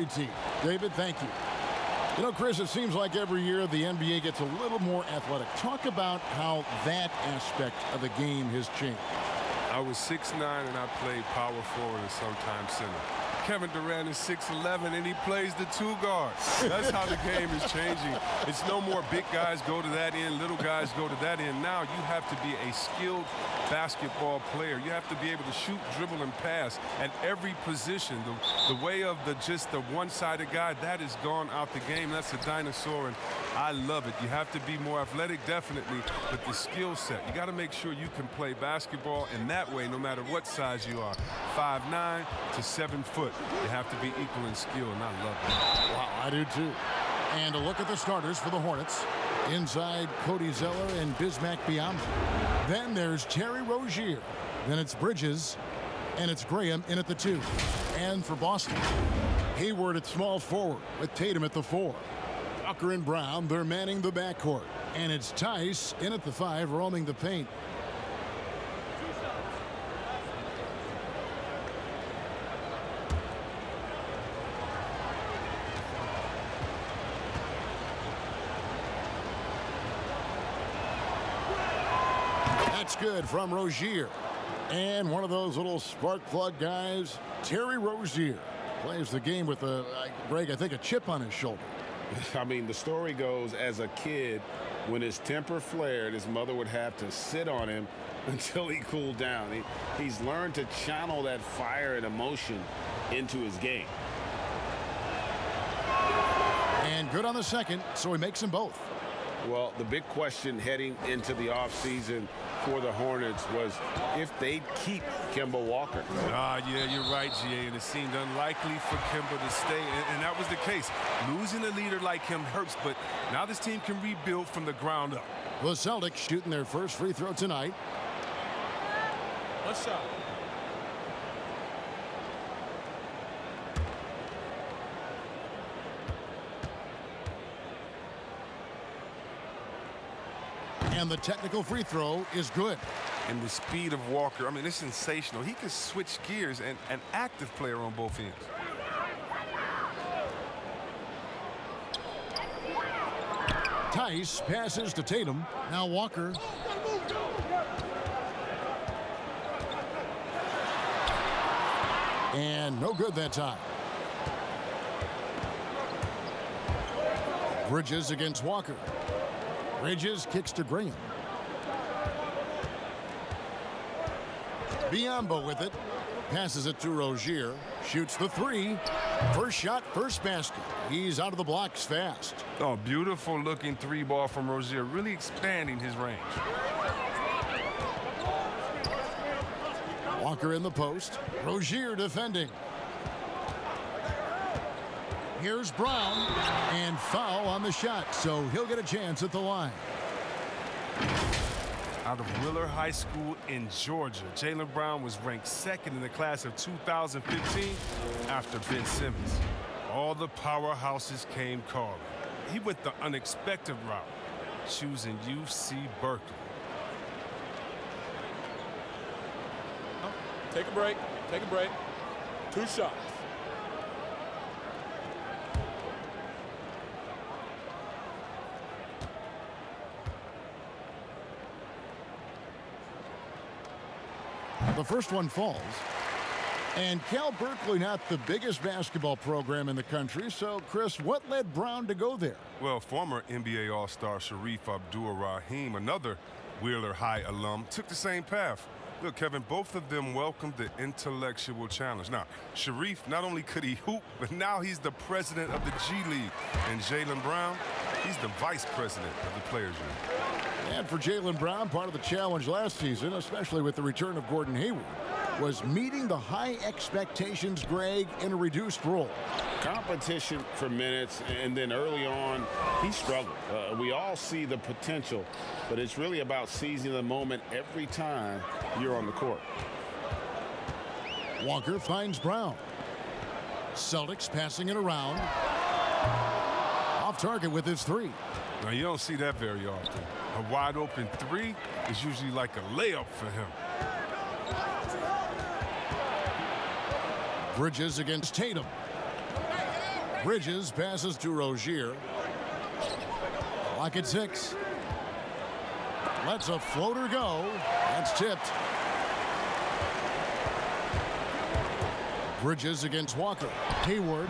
team. David, thank you. You know, Chris, it seems like every year the NBA gets a little more athletic. Talk about how that aspect of the game has changed. I was 6'9", and I played power forward and sometimes center. Kevin Durant is 6'11", and he plays the two guard. That's how the game is changing. It's no more big guys go to that end, little guys go to that end. Now you have to be a skilled basketball player. You have to be able to shoot, dribble, and pass at every position. The way of just the one-sided guy, that is gone out the game. That's a dinosaur, and I love it. You have to be more athletic, definitely, but the skill set, you got to make sure you can play basketball in that way no matter what size you are, 5'9" to 7 foot. You have to be equal in skill, and I love it. Wow, I do too. And a look at the starters for the Hornets. Inside, Cody Zeller and Bismack Biyombo. Then there's Terry Rozier. Then it's Bridges. And it's Graham in at the 2. And for Boston, Hayward at small forward with Tatum at the 4. Walker and Brown, they're manning the backcourt. And it's Tice in at the 5, roaming the paint. That's good from Rozier. And one of those little spark plug guys, Terry Rozier, plays the game with Greg, I think a chip on his shoulder. I mean, the story goes, as a kid, when his temper flared, his mother would have to sit on him until he cooled down. He's learned to channel that fire and emotion into his game. And good on the second, so he makes them both. Well, the big question heading into the offseason for the Hornets was if they'd keep Kemba Walker. Yeah, you're right, GA, and it seemed unlikely for Kemba to stay, and that was the case. Losing a leader like him hurts, but now this team can rebuild from the ground up. The Celtics shooting their first free throw tonight. One shot. And the technical free throw is good. And the speed of Walker, I mean, it's sensational. He can switch gears, and an active player on both ends. Tice passes to Tatum. Now Walker. And no good that time. Bridges against Walker. Bridges kicks to Graham. Biyombo with it. Passes it to Rozier. Shoots the 3. First shot, first basket. He's out of the blocks fast. Oh, beautiful looking 3-ball from Rozier, really expanding his range. Walker in the post. Rozier defending. Here's Brown, and foul on the shot, so he'll get a chance at the line. Out of Wheeler High School in Georgia, Jaylen Brown was ranked second in the class of 2015 after Ben Simmons. All the powerhouses came calling. He went the unexpected route, choosing UC Berkeley. Take a break. Take a break. 2 shots. The first one falls. And Cal Berkeley, not the biggest basketball program in the country. So, Chris, what led Brown to go there? Well, former NBA All-Star Sharif Abdur-Rahim, another Wheeler High alum, took the same path. Look, Kevin, both of them welcomed the intellectual challenge. Now, Sharif, not only could he hoop, but now he's the president of the G League. And Jaylen Brown, he's the vice president of the Players Union. And for Jaylen Brown, part of the challenge last season, especially with the return of Gordon Hayward, was meeting the high expectations, Greg, in a reduced role. Competition for minutes, and then early on, he struggled. We all see the potential, but it's really about seizing the moment every time you're on the court. Walker finds Brown. Celtics passing it around. Off target with his 3. Now, you don't see that very often. A wide-open 3 is usually like a layup for him. Bridges against Tatum. Bridges passes to Rozier. Clock at 6. Lets a floater go. That's tipped. Bridges against Walker. Hayward.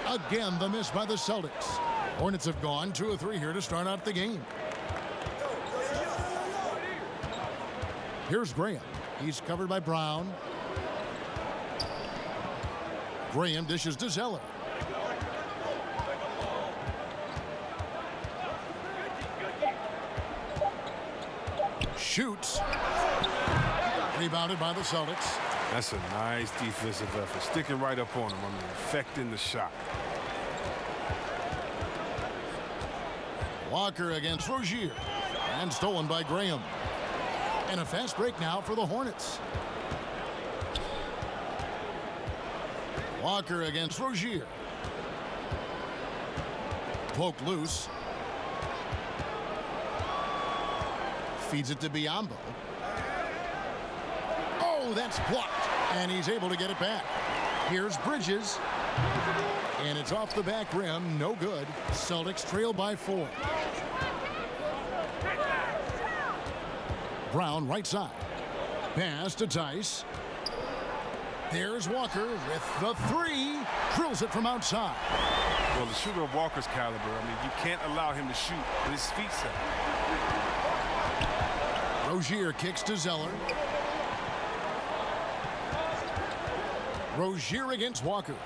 Again, the miss by the Celtics. Hornets have gone 2 of 3 here to start out the game. Here's Graham. He's covered by Brown. Graham dishes to Zeller. Shoots. Rebounded by the Celtics. That's a nice defensive effort. Sticking right up on him. I mean, affecting the shot. Walker against Rozier. And stolen by Graham. And a fast break now for the Hornets. Walker against Rozier. Poked loose. Feeds it to Biyombo. Oh, that's blocked. And he's able to get it back. Here's Bridges. And it's off the back rim. No good. Celtics trail by 4. Brown right side. Pass to Tice. There's Walker with the 3. Drills it from outside. Well, the shooter of Walker's caliber, I mean, you can't allow him to shoot with his feet set. Rozier kicks to Zeller. Rozier against Walker.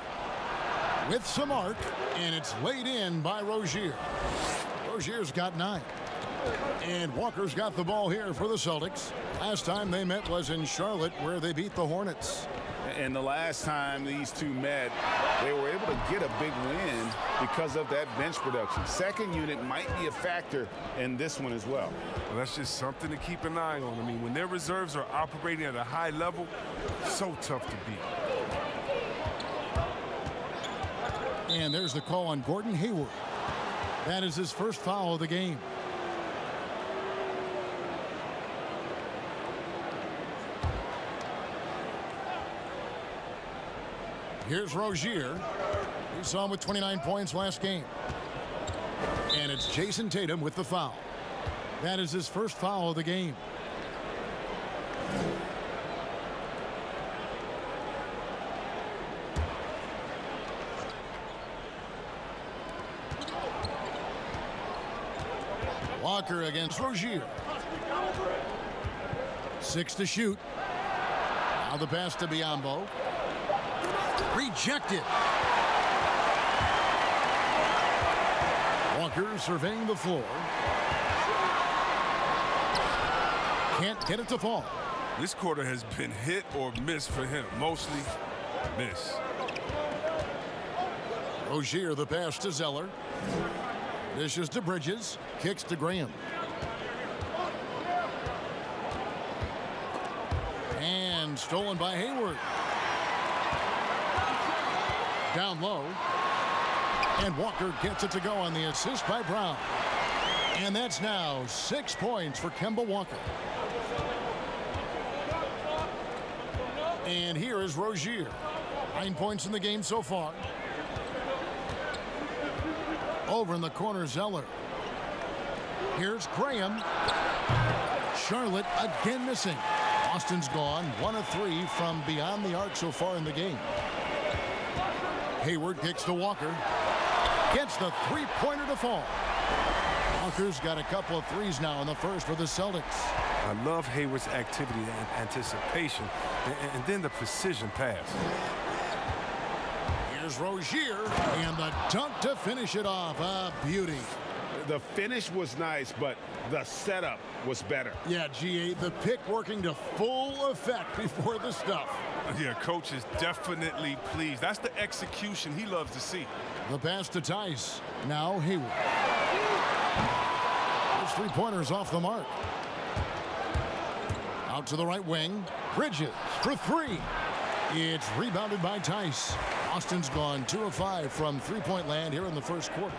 With some arc, and it's laid in by Rozier. Rozier's got 9. And Walker's got the ball here for the Celtics. Last time they met was in Charlotte, where they beat the Hornets. And the last time these two met, they were able to get a big win because of that bench production. Second unit might be a factor in this one as well. Well, that's just something to keep an eye on. I mean, when their reserves are operating at a high level, so tough to beat. And there's the call on Gordon Hayward. That is his first foul of the game. Here's Rozier. We saw him with 29 points last game. And it's Jason Tatum with the foul. That is his first foul of the game. Walker against Rozier. 6 to shoot. Now the pass to Biyombo. Rejected. Walker surveying the floor. Can't get it to fall. This quarter has been hit or miss for him. Mostly miss. Rozier the pass to Zeller. Dishes to Bridges. Kicks to Graham. And stolen by Hayward. Down low. And Walker gets it to go on the assist by Brown. And that's now 6 points for Kemba Walker. And here is Rozier. 9 points in the game so far. Over in the corner, Zeller. Here's Graham. Charlotte again missing. Austin's gone 1 of 3 from beyond the arc so far in the game. Hayward kicks to Walker. Gets the 3-pointer to fall. Walker's got a couple of threes now in the first for the Celtics. I love Hayward's activity and anticipation, and then the precision pass. Here's Rozier, and the dunk to finish it off. A beauty. The finish was nice, but the setup was better. Yeah, G8, the pick working to full effect before the stuff. Yeah, coach is definitely pleased. That's the execution he loves to see. The pass to Tice. Now Hayward. Those 3-pointers off the mark. Out to the right wing. Bridges for 3. It's rebounded by Tice. Austin's gone 2 of 5 from 3-point land here in the first quarter.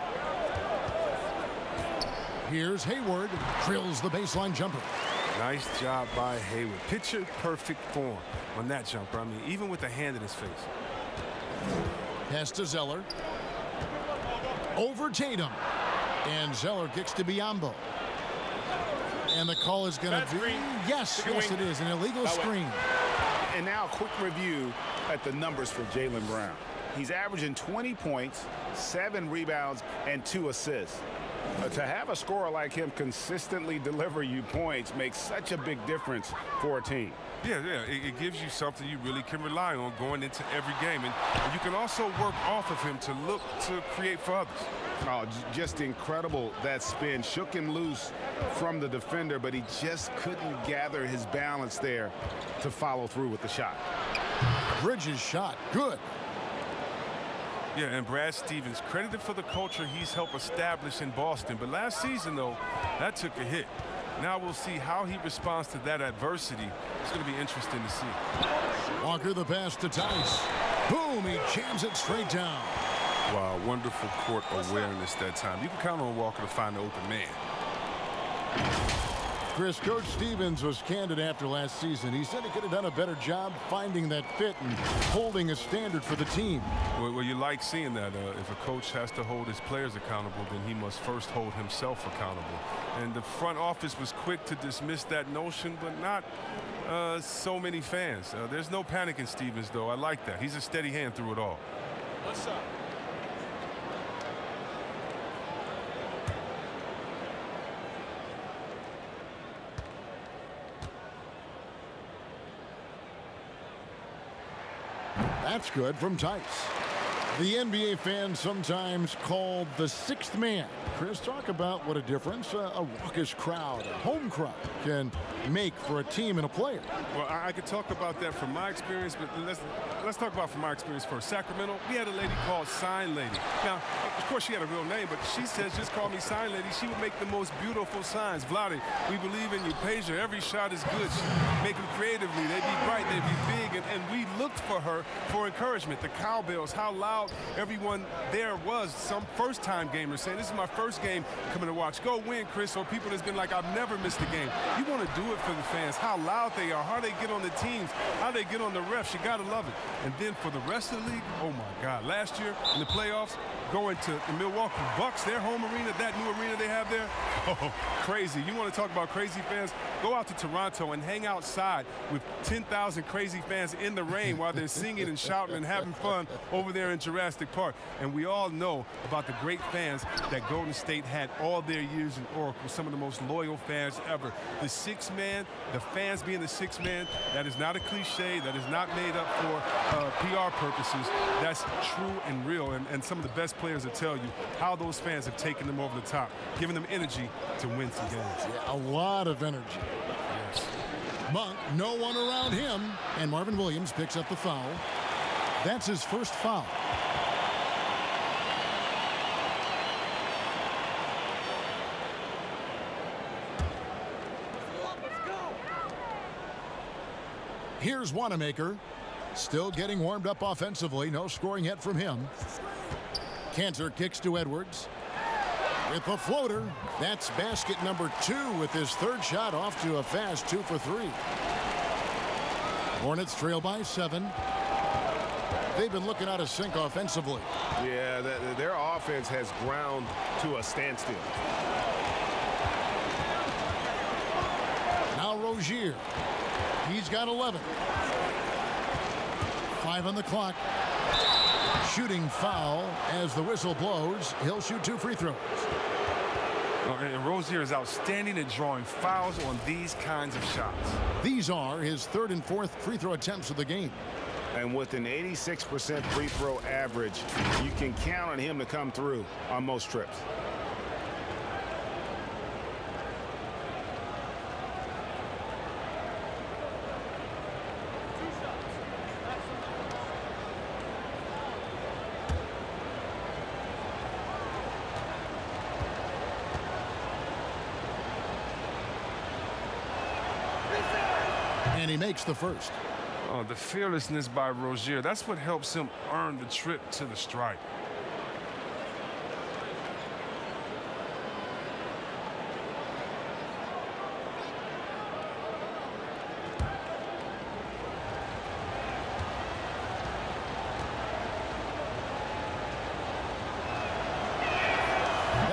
Here's Hayward. Drills the baseline jumper. Nice job by Hayward. Picture perfect form on that jumper. I mean, even with the hand in his face. Pass to Zeller. over Tatum. And Zeller kicks to Biyombo. And the call is going to be, yes, it is, an illegal screen. And now a quick review at the numbers for Jaylen Brown. He's averaging 20 points, 7 rebounds, and 2 assists. To have a scorer like him consistently deliver you points makes such a big difference for a team. Yeah, it gives you something you really can rely on going into every game. And you can also work off of him to look to create for others. Oh, just incredible. That spin shook him loose from the defender, but he just couldn't gather his balance there to follow through with the shot. Bridges shot, good. Yeah, and Brad Stevens, credited for the culture he's helped establish in Boston. But last season, though, that took a hit. Now we'll see how he responds to that adversity. It's going to be interesting to see. Walker the pass to Tice. Boom, he jams it straight down. Wow, wonderful court awareness that time. You can count on Walker to find the open man. Chris, Coach Stevens was candid after last season. He said he could have done a better job finding that fit and holding a standard for the team. Well, you like seeing that. If a coach has to hold his players accountable, then he must first hold himself accountable. And the front office was quick to dismiss that notion, but not so many fans. There's no panic in Stevens, though. I like that. He's a steady hand through it all. What's up? That's good from Tice. The NBA fans sometimes called the sixth man. Chris, talk about what a difference a raucous crowd, a home crowd, can make for a team and a player. Well, I could talk about that from my experience, but let's talk about from my experience first. Sacramento, we had a lady called Sign Lady. Now, of course, she had a real name, but she says, just call me Sign Lady. She would make the most beautiful signs. Vlade, we believe in you. Peja, every shot is good. She make them creatively. They'd be bright, they'd be big, and we looked for her for encouragement. The cowbells, how loud everyone there was. Some first-time gamers saying, this is my first game coming to watch. Go win, Chris, or people that's been like, I've never missed a game. You want to do it for the fans, how loud they are, how they get on the teams, how they get on the refs. You got to love it. And then for the rest of the league, oh, my God. Last year in the playoffs, going to the Milwaukee Bucks, their home arena, that new arena they have there, oh, crazy. You want to talk about crazy fans? Go out to Toronto and hang outside with 10,000 crazy fans in the rain while they're singing and shouting and having fun over there in Jurassic Park. And we all know about the great fans that Golden State had all their years in Oracle, some of the most loyal fans ever. The sixth man, the fans being the sixth man, that is not a cliche. That is not made up for PR purposes. That's true and real. And some of the best players will tell you how those fans have taken them over the top, giving them energy to win some games. Yeah, a lot of energy. Yes. Monk, no one around him, and Marvin Williams picks up the foul. That's his first foul. Here's Wanamaker, still getting warmed up offensively. No scoring yet from him. Cantor kicks to Edwards. With the floater, that's basket number 2 with his third shot off to a fast 2 for 3. Hornets trail by 7. They've been looking out of sync offensively. Yeah, their offense has ground to a standstill. Now Rozier. He's got 11. 5 on the clock. Shooting foul as the whistle blows. He'll shoot 2 free throws. And Rozier is outstanding at drawing fouls on these kinds of shots. These are his 3rd and 4th free throw attempts of the game. And with an 86% free throw average, you can count on him to come through on most trips. And he makes the first. Oh, the fearlessness by Rozier, that's what helps him earn the trip to the stripe.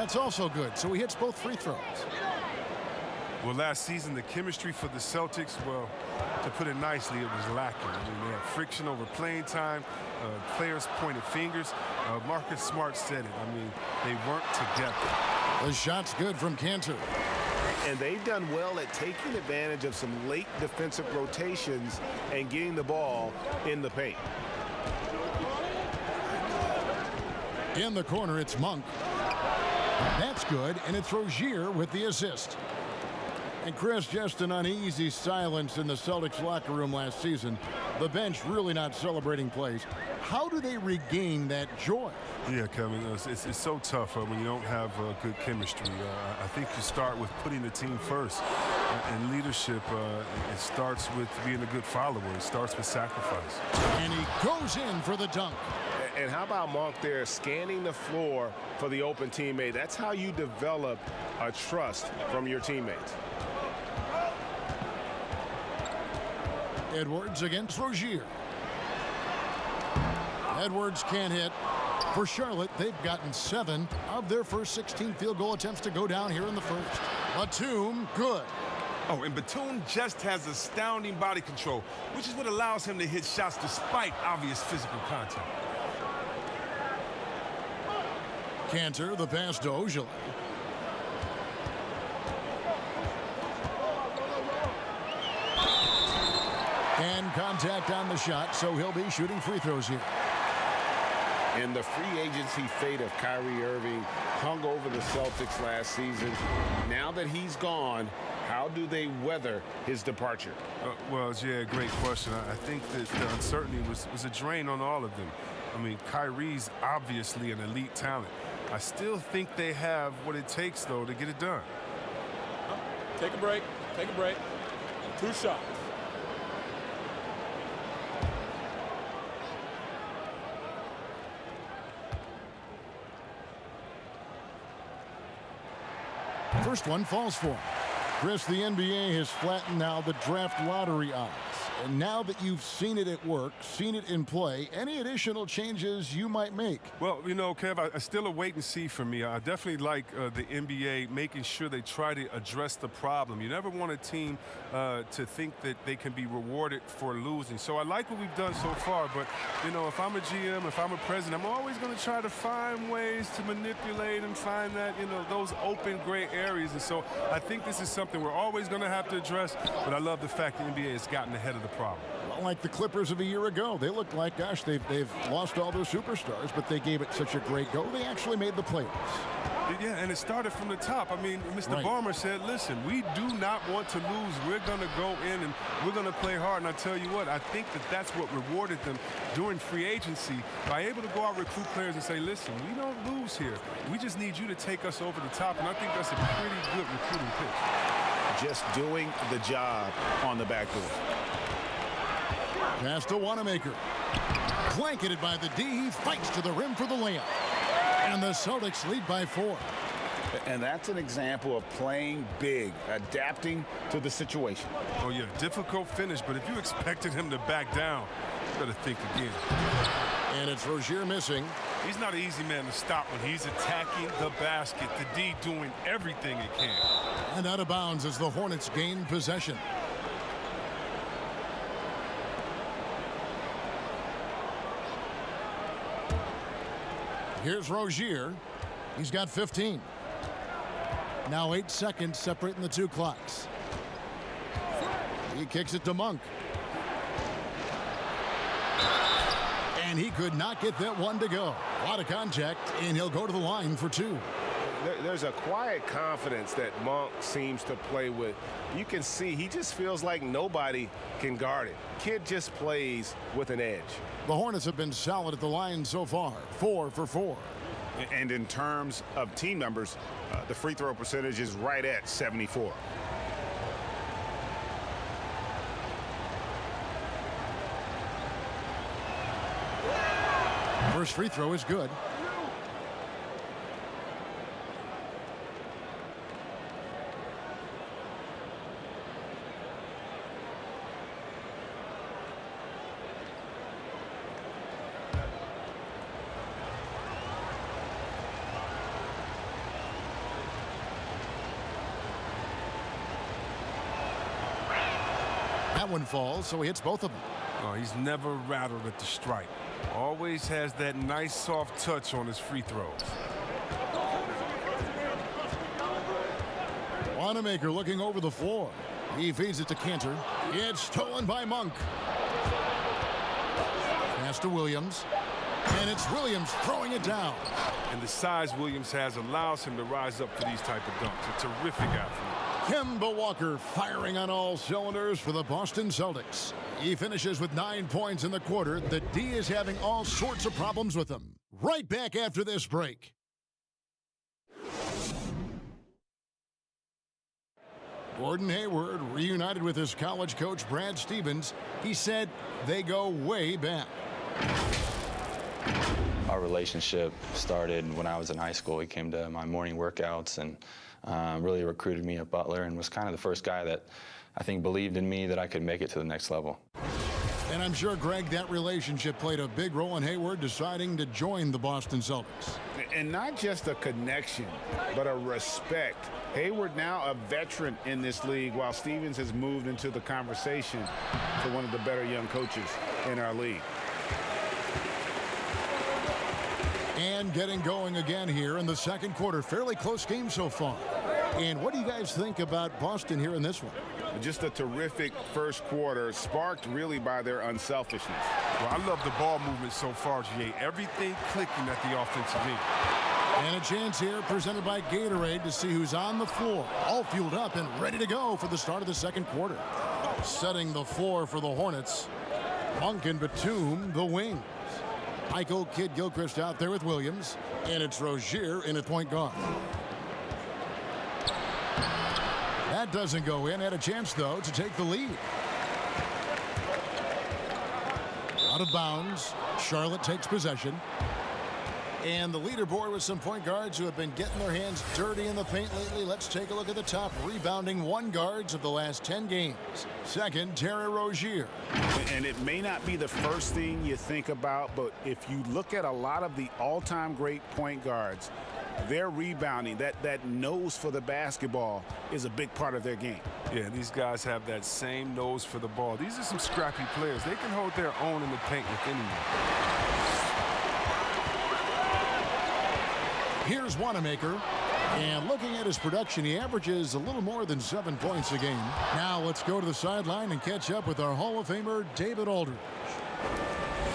That's also good, so he hits both free throws. Well, last season, the chemistry for the Celtics, well, to put it nicely, it was lacking. I mean, they had friction over playing time. Players pointed fingers. Marcus Smart said it. I mean, they weren't together. The shot's good from Cantor. And they've done well at taking advantage of some late defensive rotations and getting the ball in the paint. In the corner, it's Monk. That's good, and it's Rozier with the assist. And Chris, just an uneasy silence in the Celtics locker room last season. The bench really not celebrating plays. How do they regain that joy? Yeah, Kevin, it's so tough when you don't have good chemistry. I think you start with putting the team first. And leadership, it starts with being a good follower. It starts with sacrifice. And he goes in for the dunk. And how about Monk there scanning the floor for the open teammate? That's how you develop a trust from your teammates. Edwards against Rozier. Edwards can't hit. For Charlotte, they've gotten 7 of their first 16 field goal attempts to go down here in the first. Batum, good. Oh, and Batum just has astounding body control, which is what allows him to hit shots despite obvious physical contact. Cantor, the pass to Ojale. And contact on the shot, so he'll be shooting free throws here. And the free agency fate of Kyrie Irving hung over the Celtics last season. Now that he's gone, how do they weather his departure? Well, yeah, great question. I think that the uncertainty was a drain on all of them. I mean, Kyrie's obviously an elite talent. I still think they have what it takes, though, to get it done. Take a break. Take a break. 2 shots. First one falls for him. Chris, the NBA has flattened now the draft lottery odds. And now that you've seen it at work, seen it in play, any additional changes you might make? Well, you know, Kev, I still a wait and see for me. I definitely like the NBA making sure they try to address the problem. You never want a team to think that they can be rewarded for losing. So I like what we've done so far, but, you know, if I'm a GM, if I'm a president, I'm always going to try to find ways to manipulate and find that, you know, those open gray areas. And so I think this is something we're always going to have to address, but I love the fact the NBA has gotten ahead of the problem. Well, like the Clippers of a year ago, they looked like, gosh, they've lost all their superstars, but they gave it such a great go. They actually made the playoffs. Yeah, and it started from the top. I mean, Mr. Right. Barmer said, listen, we do not want to lose. We're going to go in and we're going to play hard. And I tell you what, I think that that's what rewarded them during free agency by able to go out and recruit players and say, listen, we don't lose here. We just need you to take us over the top. And I think that's a pretty good recruiting pitch. Just doing the job on the back door. Pass to Wanamaker. Blanketed by the D. He fights to the rim for the layup. And the Celtics lead by 4. And that's an example of playing big, adapting to the situation. Oh, yeah, difficult finish, but if you expected him to back down, you better think again. And it's Rozier missing. He's not an easy man to stop when he's attacking the basket. The D doing everything it can. And out of bounds as the Hornets gain possession. Here's Rozier. He's got 15. Now 8 seconds separating the 2 clocks. He kicks it to Monk. And he could not get that one to go. A lot of contact, and he'll go to the line for 2. There's a quiet confidence that Monk seems to play with. You can see he just feels like nobody can guard it. Kid just plays with an edge. The Hornets have been solid at the line so far, 4 for 4. And in terms of team numbers, the free throw percentage is right at 74. First free throw is good. That one falls, so he hits both of them. Oh, he's never rattled at the strike. Always has that nice soft touch on his free throws. Wanamaker looking over the floor. He feeds it to Cantor. It's stolen by Monk. Pass to Williams. And it's Williams throwing it down. And the size Williams has allows him to rise up for these type of dunks. A terrific athlete. Kemba Walker firing on all cylinders for the Boston Celtics. He finishes with 9 points in the quarter. The D is having all sorts of problems with him. Right back after this break. Gordon Hayward reunited with his college coach Brad Stevens. He said they go way back. Our relationship started when I was in high school. He came to my morning workouts and really recruited me at Butler and was kind of the first guy that I think believed in me that I could make it to the next level. And I'm sure, Greg, that relationship played a big role in Hayward deciding to join the Boston Celtics. And not just a connection, but a respect. Hayward now a veteran in this league, while Stevens has moved into the conversation for one of the better young coaches in our league. And getting going again here in the second quarter. Fairly close game so far. And what do you guys think about Boston here in this one? Just a terrific first quarter, sparked really by their unselfishness. Well, I love the ball movement so far, G.A. Everything clicking at the offensive end. And a chance here presented by Gatorade to see who's on the floor. All fueled up and ready to go for the start of the second quarter. Setting the floor for the Hornets. Monk and Batum, the wings. Michael Kidd-Gilchrist out there with Williams. And it's Rozier in at point guard. That doesn't go in. Had a chance, though, to take the lead. Out of bounds. Charlotte takes possession. And the leaderboard with some point guards who have been getting their hands dirty in the paint lately. Let's take a look at the top rebounding one guards of the last 10 games. Second, Terry Rozier. And it may not be the first thing you think about, but if you look at a lot of the all-time great point guards, their rebounding, that nose for the basketball is a big part of their game. Yeah, these guys have that same nose for the ball. These are some scrappy players. They can hold their own in the paint with anyone. Here's Wanamaker. And looking at his production, he averages a little more than 7 points a game. Now let's go to the sideline and catch up with our Hall of Famer, David Aldridge.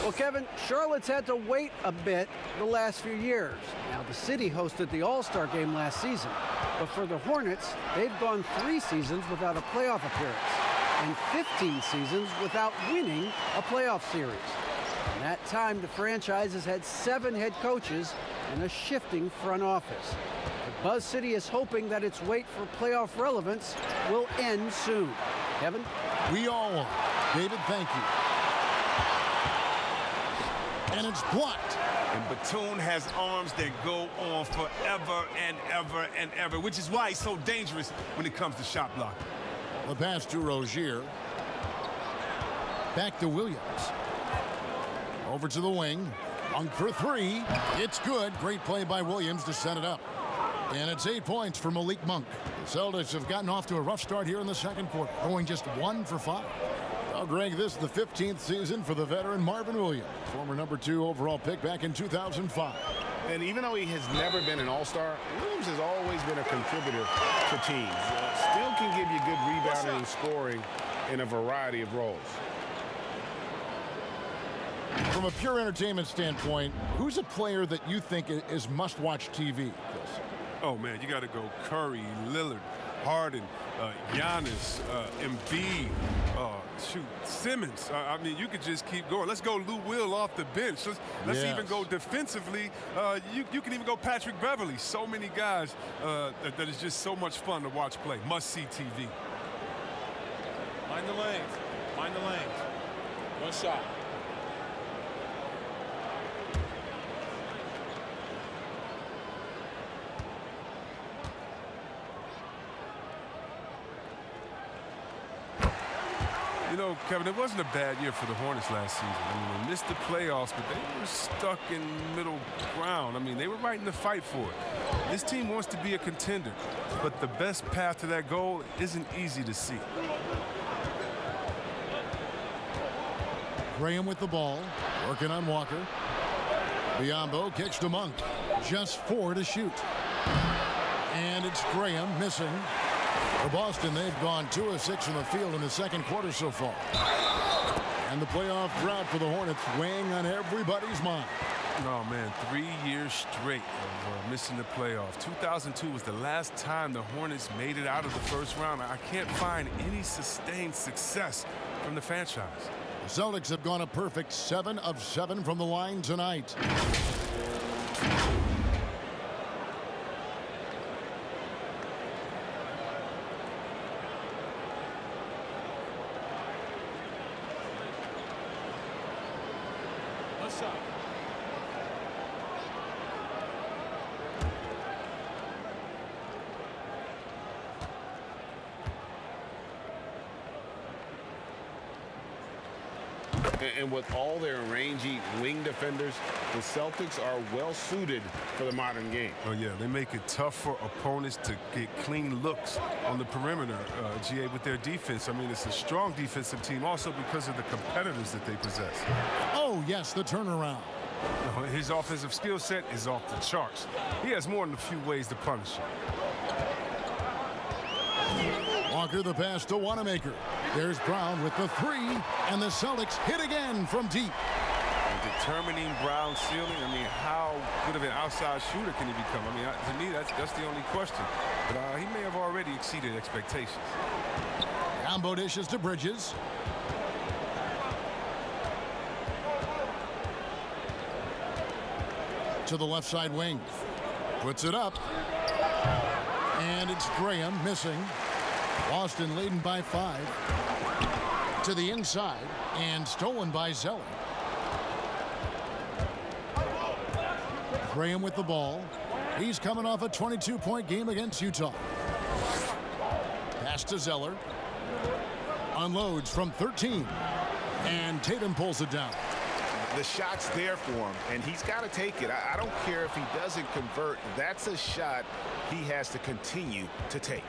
Well, Kevin, Charlotte's had to wait a bit the last few years. Now, the city hosted the All-Star game last season. But for the Hornets, they've gone 3 seasons without a playoff appearance and 15 seasons without winning a playoff series. In that time, the franchise has had 7 head coaches and a shifting front office. But Buzz City is hoping that its wait for playoff relevance will end soon. Kevin? We all are. David, thank you. And it's blocked. And Batum has arms that go on forever and ever and ever, which is why he's so dangerous when it comes to shot blocking. The pass to Rozier. Back to Williams. Over to the wing. Monk for 3. It's good. Great play by Williams to set it up. And it's 8 points for Malik Monk. The Celtics have gotten off to a rough start here in the second quarter, going just 1 for 5. Well, Greg, this is the 15th season for the veteran Marvin Williams, former number 2 overall pick back in 2005. And even though he has never been an all-star, Williams has always been a contributor to teams. Still can give you good rebounding and scoring in a variety of roles. From a pure entertainment standpoint, who's a player that you think is must-watch TV, Chris? Oh, man, you got to go Curry, Lillard, Harden, Giannis, Embiid, Simmons. I mean, you could just keep going. Let's go Lou Will off the bench. Let's Yes. even go defensively. You can even go Patrick Beverly. So many guys that is just so much fun to watch play. Must-see TV. Mind the lanes. Mind the lanes. One shot. You know, Kevin, it wasn't a bad year for the Hornets last season. I mean, they missed the playoffs, but they were stuck in middle ground. I mean, they were right in the fight for it. This team wants to be a contender, but the best path to that goal isn't easy to see. Graham with the ball, working on Walker. Biyombo kicks to Monk. Just 4 to shoot. And it's Graham missing. For Boston, they've gone 2 of 6 from the field in the second quarter so far. And the playoff drought for the Hornets weighing on everybody's mind. Oh, man, 3 years straight of missing the playoff. 2002 was the last time the Hornets made it out of the first round. I can't find any sustained success from the franchise. The Celtics have gone a perfect 7 of 7 from the line tonight. Let's shot. And with all their rangy wing defenders, the Celtics are well suited for the modern game. Oh, yeah, they make it tough for opponents to get clean looks on the perimeter, GA, with their defense. I mean, it's a strong defensive team also because of the competitors that they possess. Oh, yes, the turnaround. His offensive skill set is off the charts. He has more than a few ways to punish you. Walker the pass to Wanamaker. There's Brown with the 3, and the Celtics hit again from deep. Determining Brown's ceiling, I mean, how good of an outside shooter can he become? I mean, to me, that's the only question. But he may have already exceeded expectations. Combo dishes to Bridges. To the left side wing. Puts it up. And it's Graham missing. Boston leading by 5. To the inside and stolen by Zeller. Graham with the ball. He's coming off a 22-point game against Utah. Pass to Zeller. Unloads from 13. And Tatum pulls it down. The shot's there for him, and he's got to take it. I don't care if he doesn't convert. That's a shot he has to continue to take.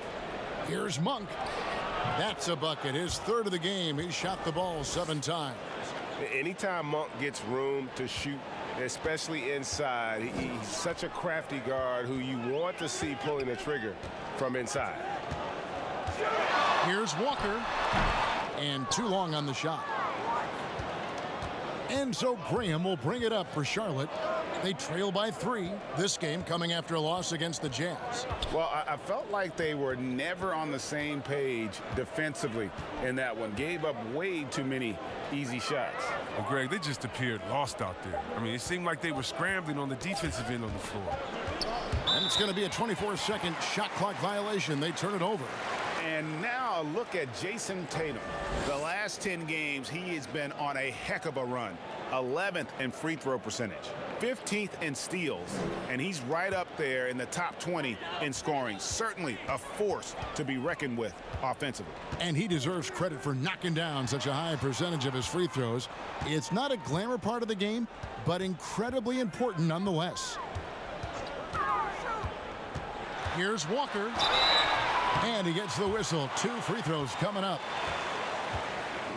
Here's Monk. That's a bucket. His 3rd of the game. He shot the ball 7 times. Anytime Monk gets room to shoot, especially inside, he's such a crafty guard who you want to see pulling the trigger from inside. Here's Walker. And too long on the shot. And so Graham will bring it up for Charlotte. They trail by 3. This game coming after a loss against the Jazz. Well, I felt like they were never on the same page defensively in that one. Gave up way too many easy shots. Well, Greg, they just appeared lost out there. I mean, it seemed like they were scrambling on the defensive end of the floor. And it's going to be a 24-second shot clock violation. They turn it over. And now a look at Jason Tatum. The last 10 games, he has been on a heck of a run. 11th in free throw percentage, 15th in steals, and he's right up there in the top 20 in scoring. Certainly a force to be reckoned with offensively. And he deserves credit for knocking down such a high percentage of his free throws. It's not a glamour part of the game, but incredibly important nonetheless. Here's Walker. And he gets the whistle. 2 free throws coming up.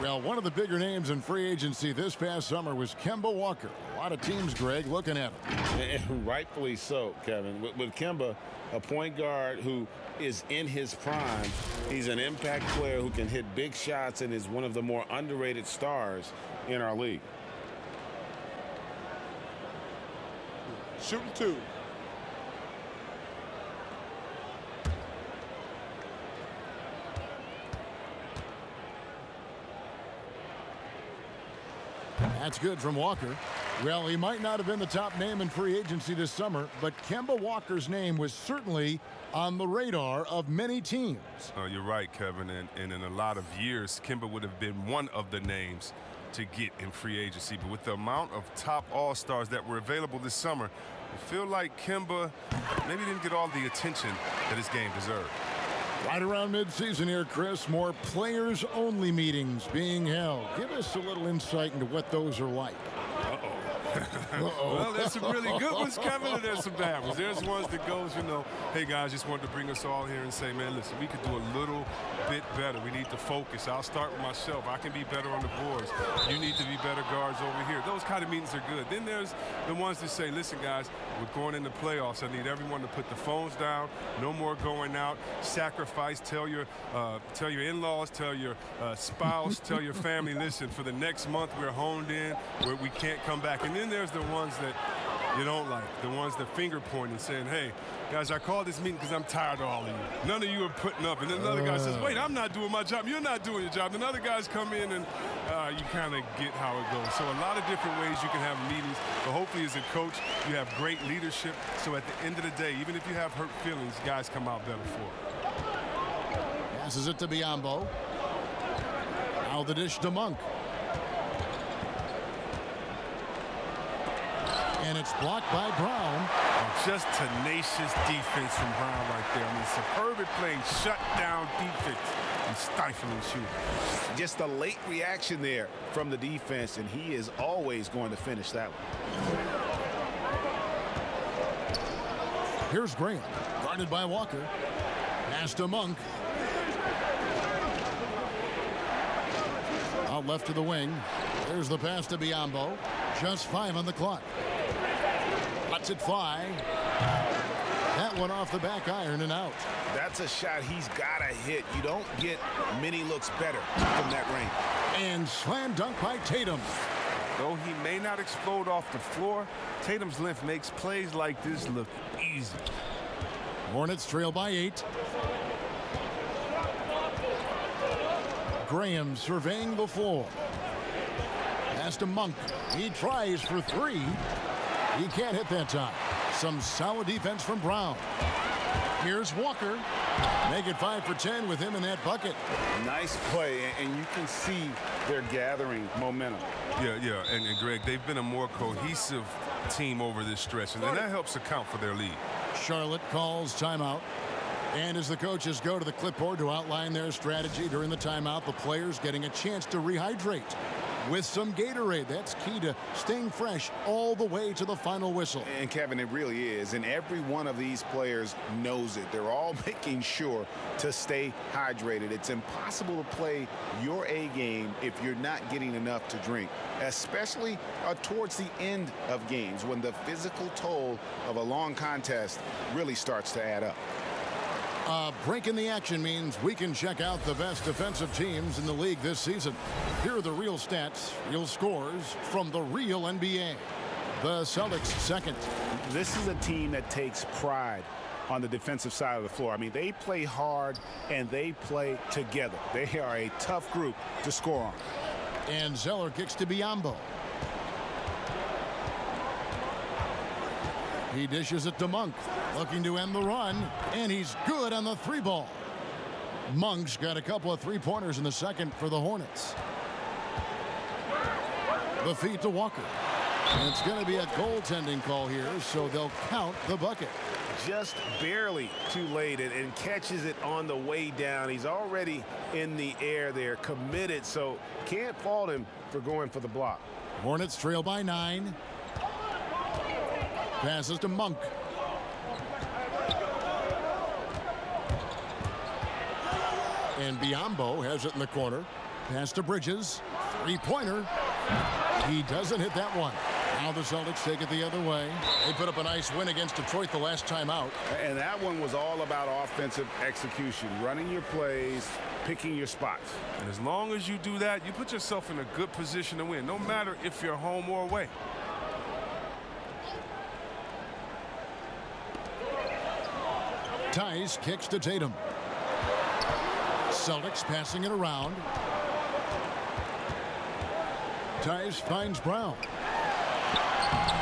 Well, one of the bigger names in free agency this past summer was Kemba Walker. A lot of teams, Greg, looking at him. And rightfully so, Kevin. With Kemba, a point guard who is in his prime, he's an impact player who can hit big shots and is one of the more underrated stars in our league. Shooting 2. That's good from Walker. Well, he might not have been the top name in free agency this summer, but Kemba Walker's name was certainly on the radar of many teams. Oh, you're right, Kevin. And in a lot of years, Kemba would have been one of the names to get in free agency. But with the amount of top all-stars that were available this summer, I feel like Kemba maybe didn't get all the attention that his game deserved. Right around midseason here, Chris, more players-only meetings being held. Give us a little insight into what those are like. Uh-oh. Well, there's some really good ones, Kevin, and there's some bad ones. There's ones that goes, hey, guys, just wanted to bring us all here and say, man, listen, we could do a little bit better. We need to focus. I'll start with myself. I can be better on the boards. You need to be better guards over here. Those kind of meetings are good. Then there's the ones that say, listen, guys, we're going into playoffs. I need everyone to put the phones down. No more going out. Sacrifice. Tell your in-laws, tell your spouse, tell your family, listen, for the next month we're honed in, where we can't come back. And then there's the ones that you don't like, the ones that finger point and saying, hey, guys, I called this meeting because I'm tired of all of you. None of you are putting up. And then another guy says, wait, I'm not doing my job. You're not doing your job. And other guys come in and you kind of get how it goes. So a lot of different ways you can have meetings. But hopefully as a coach, you have great leadership. So at the end of the day, even if you have hurt feelings, guys come out better for it. Passes it to Biyombo. Now the dish to Monk. And it's blocked by Brown. Just tenacious defense from Brown right there. I mean, superb at playing shutdown defense and stifling shooting. Just a late reaction there from the defense, and he is always going to finish that one. Here's Graham, guarded by Walker. Pass to Monk. Out left to the wing. There's the pass to Biyombo. Just 5 on the clock. Lets it fly. That one off the back iron and out. That's a shot he's got to hit. You don't get many looks better from that range. And slam dunk by Tatum. Though he may not explode off the floor, Tatum's length makes plays like this look easy. Hornets trail by 8. Graham surveying the floor. Pass to Monk. He tries for 3. He can't hit that time. Some solid defense from Brown. Here's Walker. Make it 5 for 10 with him in that bucket. Nice play, and you can see they're gathering momentum. Yeah, and Greg, they've been a more cohesive team over this stretch, and that helps account for their lead. Charlotte calls timeout. And as the coaches go to the clipboard to outline their strategy during the timeout, the players getting a chance to rehydrate with some Gatorade. That's key to staying fresh all the way to the final whistle. And Kevin, it really is. And every one of these players knows it. They're all making sure to stay hydrated. It's impossible to play your A game if you're not getting enough to drink, especially towards the end of games when the physical toll of a long contest really starts to add up. Break in the action means we can check out the best defensive teams in the league this season. Here are the real stats, real scores from the real NBA. The Celtics second. This is a team that takes pride on the defensive side of the floor. I mean, they play hard and they play together. They are a tough group to score on. And Zeller kicks to Biyombo. He dishes it to Monk, looking to end the run, and he's good on the 3 ball. Monk's got a couple of 3-pointers in the second for the Hornets. The feed to Walker. And it's going to be a goaltending call here, so they'll count the bucket. Just barely too late and catches it on the way down. He's already in the air there, committed, so can't fault him for going for the block. Hornets trail by 9. Passes to Monk. And Biyombo has it in the corner. Pass to Bridges. 3-pointer. He doesn't hit that one. Now the Celtics take it the other way. They put up a nice win against Detroit the last time out. And that one was all about offensive execution, running your plays, picking your spots. And as long as you do that, you put yourself in a good position to win, no matter if you're home or away. Tice kicks to Tatum. Celtics passing it around. Tice finds Brown.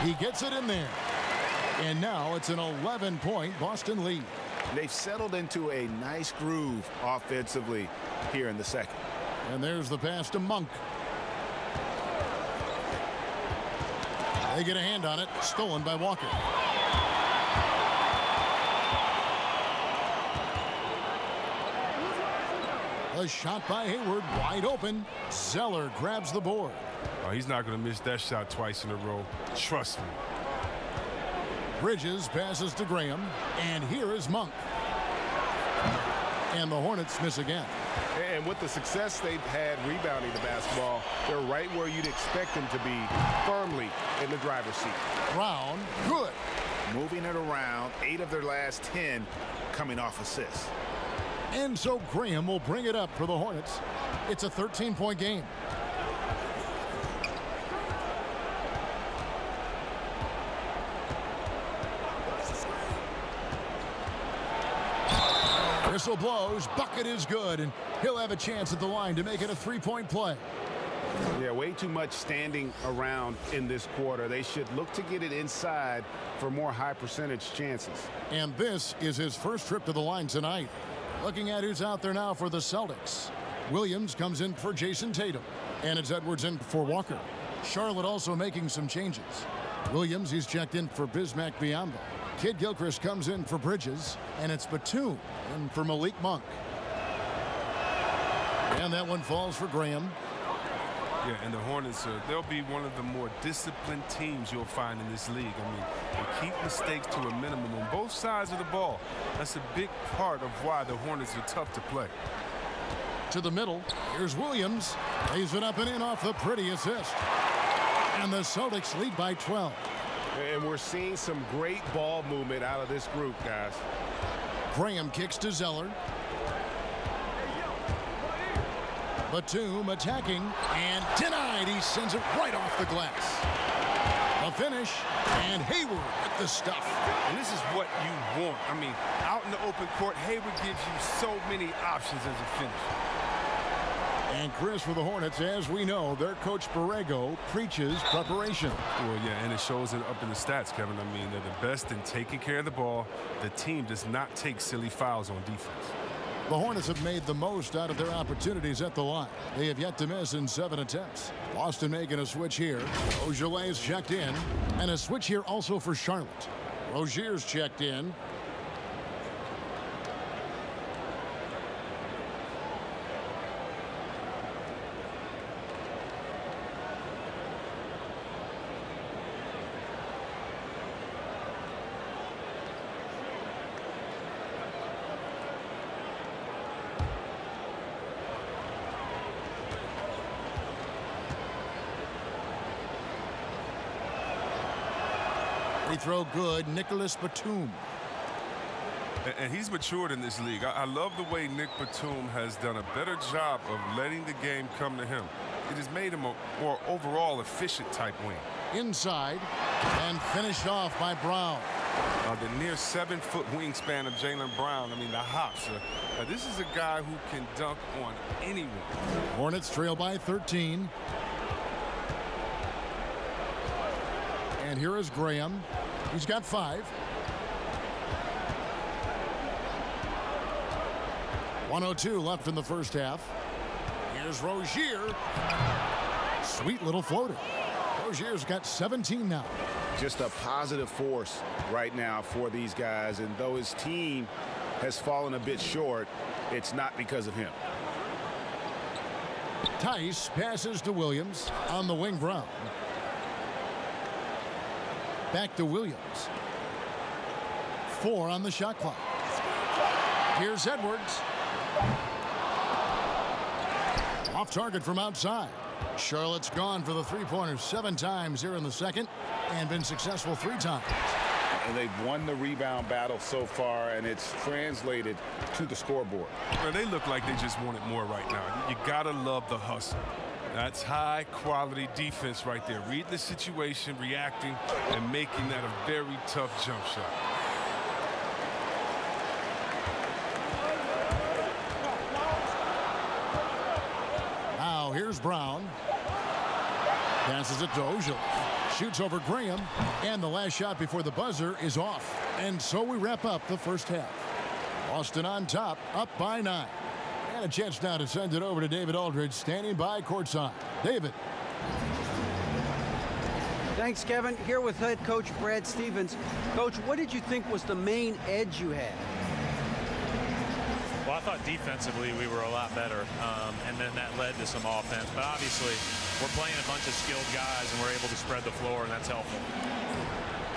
He gets it in there. And now it's an 11-point Boston lead. They've settled into a nice groove offensively here in the second. And there's the pass to Monk. They get a hand on it. Stolen by Walker. A shot by Hayward, wide open. Zeller grabs the board. Oh, he's not going to miss that shot twice in a row. Trust me. Bridges passes to Graham, and here is Monk. And the Hornets miss again. And with the success they've had rebounding the basketball, they're right where you'd expect them to be, firmly in the driver's seat. Brown, good. Moving it around, 8 of their last 10 coming off assists. And so Graham will bring it up for the Hornets. It's a 13-point game. Whistle blows, bucket is good, and he'll have a chance at the line to make it a 3-point play. Yeah, way too much standing around in this quarter. They should look to get it inside for more high percentage chances. And this is his first trip to the line tonight. Looking at who's out there now for the Celtics. Williams comes in for Jason Tatum, and it's Edwards in for Walker. Charlotte also making some changes. Williams, he's checked in for Bismack Biyombo. Kid Gilchrist comes in for Bridges, and it's Batum in for Malik Monk. And that one falls for Graham. Yeah, and the Hornets, they'll be one of the more disciplined teams you'll find in this league. I mean, they keep mistakes to a minimum on both sides of the ball. That's a big part of why the Hornets are tough to play. To the middle, here's Williams. Lays it up and in off the pretty assist. And the Celtics lead by 12. And we're seeing some great ball movement out of this group, guys. Graham kicks to Zeller. Batum attacking and denied. He sends it right off the glass. A finish, and Hayward with the stuff. And this is what you want. I mean, out in the open court, Hayward gives you so many options as a finisher. And Chris, for the Hornets, as we know, their coach Borrego preaches preparation. Well, yeah, and it shows it up in the stats, Kevin. I mean, they're the best in taking care of the ball. The team does not take silly fouls on defense. The Hornets have made the most out of their opportunities at the line. They have yet to miss in 7 attempts. Boston making a switch here. Ogilvie's checked in. And a switch here also for Charlotte. Rozier's checked in. Free throw good, Nicholas Batum. And he's matured in this league. I love the way Nick Batum has done a better job of letting the game come to him. It has made him a more overall efficient type wing. Inside, and finished off by Brown. The near 7-foot wingspan of Jaylen Brown. I mean, the hops. This is a guy who can dunk on anyone. Hornets trail by 13. And here is Graham. He's got 5. 1:02 left in the first half. Here's Rozier. Sweet little floater. Rozier's got 17 now. Just a positive force right now for these guys. And though his team has fallen a bit short, it's not because of him. Tice passes to Williams on the wing. Brown. Back to Williams. 4 on the shot clock. Here's Edwards. Off target from outside. Charlotte's gone for the three-pointers 7 times here in the second and been successful 3 times. And they've won the rebound battle so far, and it's translated to the scoreboard. Well, they look like they just want it more right now. You gotta love the hustle. That's high-quality defense right there. Read the situation, reacting, and making that a very tough jump shot. Now here's Brown. Passes it to Ojale. Shoots over Graham. And the last shot before the buzzer is off. And so we wrap up the first half. Boston on top, up by 9. And a chance now to send it over to David Aldridge, standing by courtside. David. Thanks, Kevin. Here with head coach Brad Stevens. Coach, what did you think was the main edge you had? Well, I thought defensively we were a lot better, and then that led to some offense. But obviously, we're playing a bunch of skilled guys, and we're able to spread the floor, and that's helpful.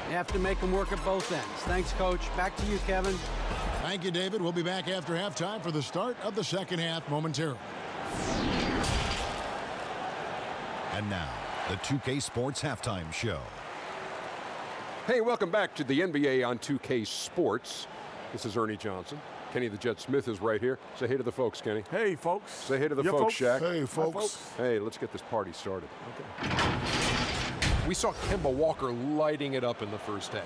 You have to make them work at both ends. Thanks, Coach. Back to you, Kevin. Thank you, David. We'll be back after halftime for the start of the second half momentarily. And now, the 2K Sports Halftime Show. Hey, welcome back to the NBA on 2K Sports. This is Ernie Johnson. Kenny the Jet Smith is right here. Say hey to the folks, Kenny. Hey, folks. Say hey to the folks, Shaq. Hey, folks. Hey, let's get this party started. Okay. We saw Kemba Walker lighting it up in the first half.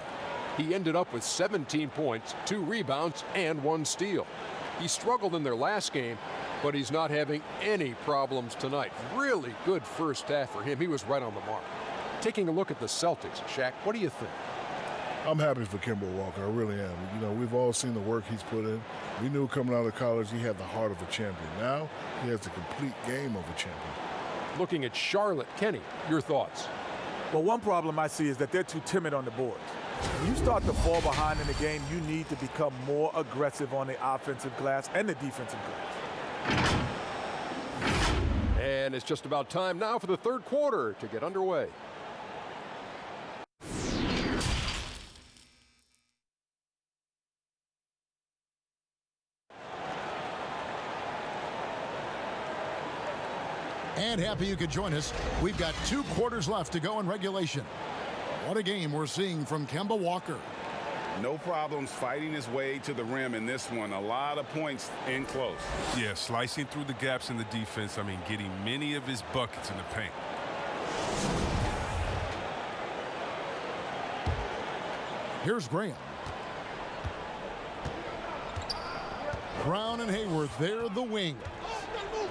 He ended up with 17 points, 2 rebounds, and 1 steal. He struggled in their last game, but he's not having any problems tonight. Really good first half for him. He was right on the mark. Taking a look at the Celtics, Shaq, what do you think? I'm happy for Kemba Walker. I really am. You know, we've all seen the work he's put in. We knew coming out of college he had the heart of a champion. Now he has the complete game of a champion. Looking at Charlotte, Kenny, your thoughts? Well, one problem I see is that they're too timid on the boards. When you start to fall behind in the game, you need to become more aggressive on the offensive glass and the defensive glass. And it's just about time now for the third quarter to get underway. And happy you could join us. We've got 2 quarters left to go in regulation. What a game we're seeing from Kemba Walker. No problems fighting his way to the rim in this one. A lot of points in close. Yeah, slicing through the gaps in the defense. I mean, getting many of his buckets in the paint. Here's Graham. Brown and Hayward, they're the wings.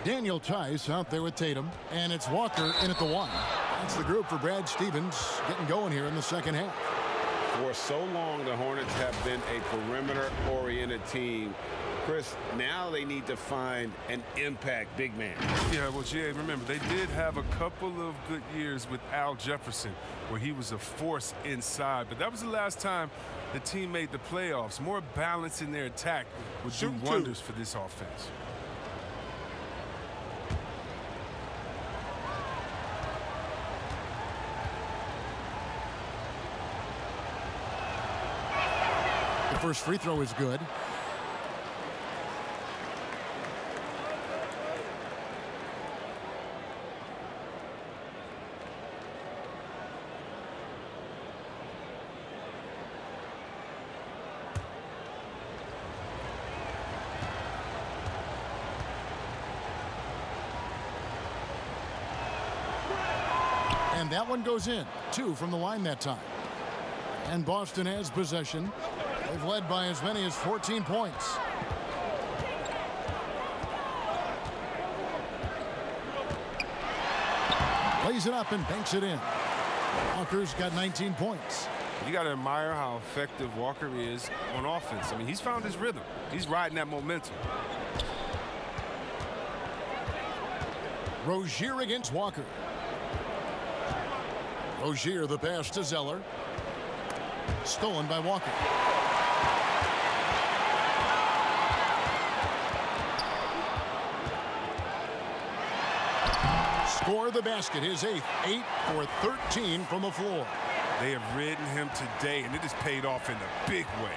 Daniel Tice out there with Tatum, and it's Walker in at the 1. That's the group for Brad Stevens getting going here in the second half. For so long, the Hornets have been a perimeter-oriented team. Chris, now they need to find an impact big man. Yeah, well, Jay, remember, they did have a couple of good years with Al Jefferson where he was a force inside, but that was the last time the team made the playoffs. More balance in their attack would do wonders for this offense. The first free throw is good. And that one goes in. 2 from the line that time. And Boston has possession. They've led by as many as 14 points. Lays it up and banks it in. Walker's got 19 points. You got to admire how effective Walker is on offense. I mean, he's found his rhythm. He's riding that momentum. Rozier against Walker. Rozier, the pass to Zeller. Stolen by Walker. Score the basket, his 8th. 8 for 13 from the floor. They have ridden him today, and it has paid off in a big way.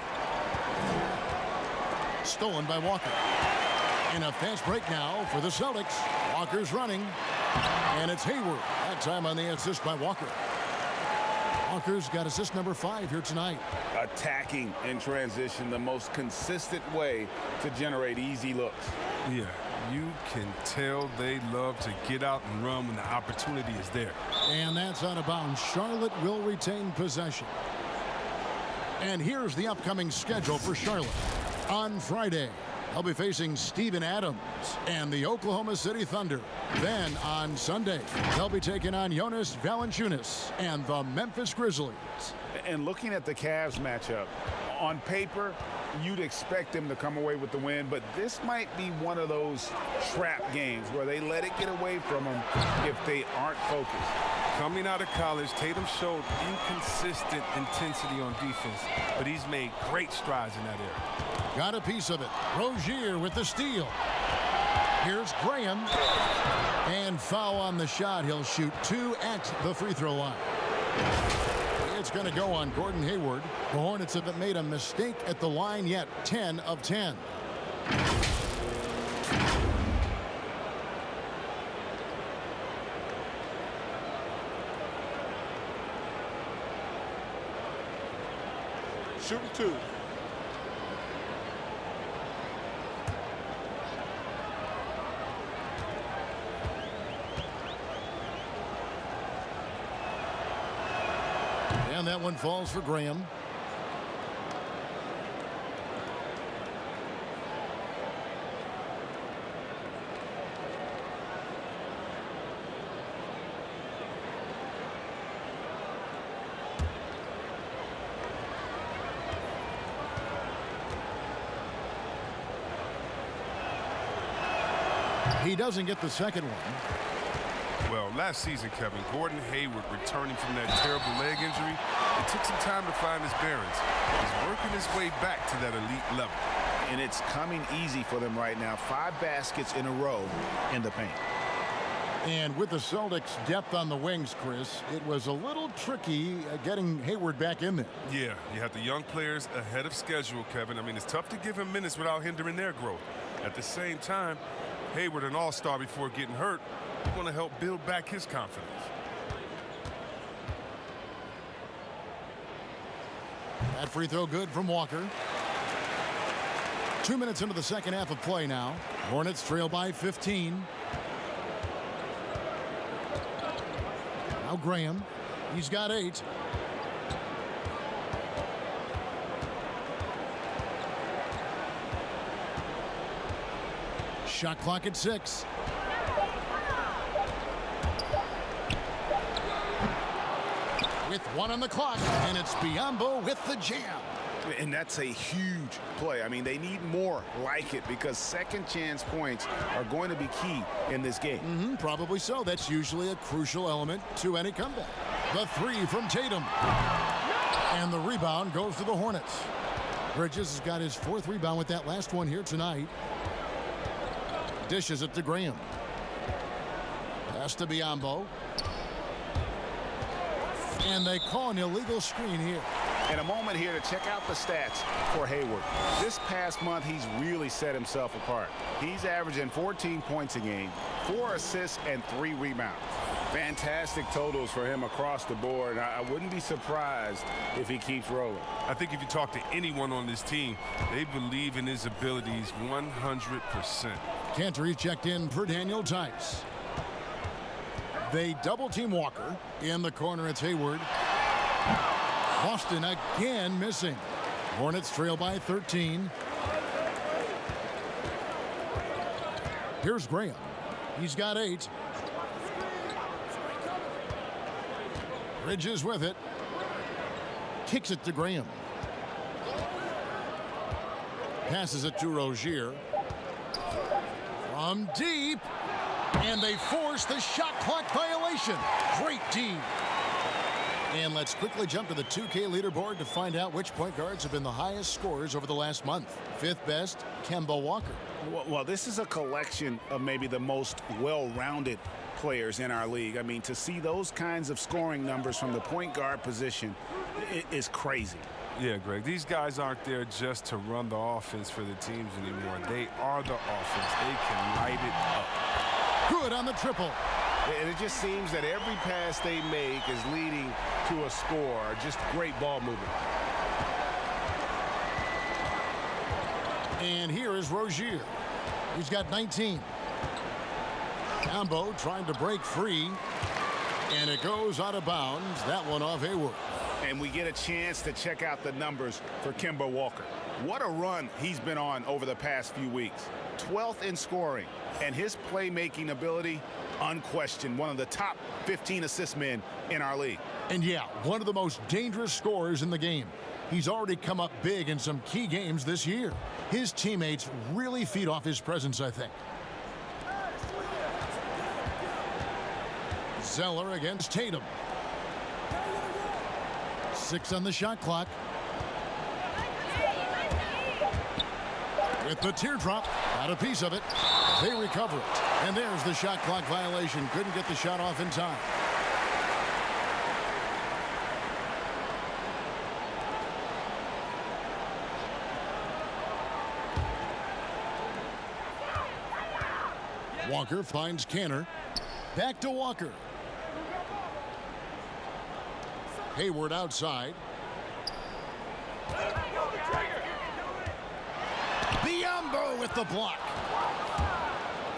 Stolen by Walker. In a fast break now for the Celtics. Walker's running. And it's Hayward. That time on the assist by Walker. Walker's got assist number 5 here tonight. Attacking in transition, the most consistent way to generate easy looks. Yeah, you can tell they love to get out and run when the opportunity is there. And that's out of bounds. Charlotte will retain possession. And here's the upcoming schedule for Charlotte. On Friday, they'll be facing Steven Adams and the Oklahoma City Thunder. Then on Sunday, they'll be taking on Jonas Valanciunas and the Memphis Grizzlies. And looking at the Cavs matchup, on paper, you'd expect them to come away with the win, but this might be one of those trap games where they let it get away from them if they aren't focused. Coming out of college, Tatum showed inconsistent intensity on defense, but he's made great strides in that area. Got a piece of it. Rozier with the steal. Here's Graham. And foul on the shot. He'll shoot 2 at the free throw line. It's going to go on Gordon Hayward. The Hornets haven't made a mistake at the line yet. 10 of 10. Shooting 2. And that one falls for Graham. He doesn't get the second one. Well, last season, Kevin, Gordon Hayward returning from that terrible leg injury, it took some time to find his bearings. He's working his way back to that elite level. And it's coming easy for them right now. 5 baskets in a row in the paint. And with the Celtics' depth on the wings, Chris, it was a little tricky getting Hayward back in there. Yeah, you have the young players ahead of schedule, Kevin. I mean, it's tough to give him minutes without hindering their growth. At the same time, Hayward, an all-star before getting hurt, want to help build back his confidence. That free throw good from Walker. 2 minutes into the second half of play now. Hornets trail by 15. Now Graham. He's got 8. Shot clock at 6. With 1 on the clock, and it's Biyombo with the jam. And that's a huge play. I mean, they need more like it because second chance points are going to be key in this game. Probably so. That's usually a crucial element to any comeback. The 3 from Tatum. And the rebound goes to the Hornets. Bridges has got his 4th rebound with that last one here tonight. Dishes it to Graham. Pass to Biyombo. And they call an illegal screen here. And a moment here to check out the stats for Hayward. This past month, he's really set himself apart. He's averaging 14 points a game, 4 assists, and 3 rebounds. Fantastic totals for him across the board. I wouldn't be surprised if he keeps rolling. I think if you talk to anyone on this team, they believe in his abilities 100%. Cantor checked in for Daniel Tice. They double-team Walker. In the corner, it's Hayward. Boston again missing. Hornets trail by 13. Here's Graham. He's got 8. Bridges with it. Kicks it to Graham. Passes it to Rozier. From deep. And they force the shot clock violation. Great team. And let's quickly jump to the 2K leaderboard to find out which point guards have been the highest scorers over the last month. 5th best, Kemba Walker. Well, this is a collection of maybe the most well-rounded players in our league. I mean, to see those kinds of scoring numbers from the point guard position is crazy. Yeah, Greg, these guys aren't there just to run the offense for the teams anymore. They are the offense. They can light it up. Good on the triple. And it just seems that every pass they make is leading to a score. Just great ball movement. And here is Rozier. He's got 19. Combo trying to break free. And it goes out of bounds. That one off Hayward. And we get a chance to check out the numbers for Kemba Walker. What a run he's been on over the past few weeks. 12th in scoring. And his playmaking ability, unquestioned, one of the top 15 assist men in our league. And yeah, one of the most dangerous scorers in the game. He's already come up big in some key games this year. His teammates really feed off his presence, I think. Zeller against Tatum. 6 on the shot clock. With the teardrop, got a piece of it. They recover it. And there's the shot clock violation. Couldn't get the shot off in time. Walker finds Canner. Back to Walker. Hayward outside. Biyombo with the block.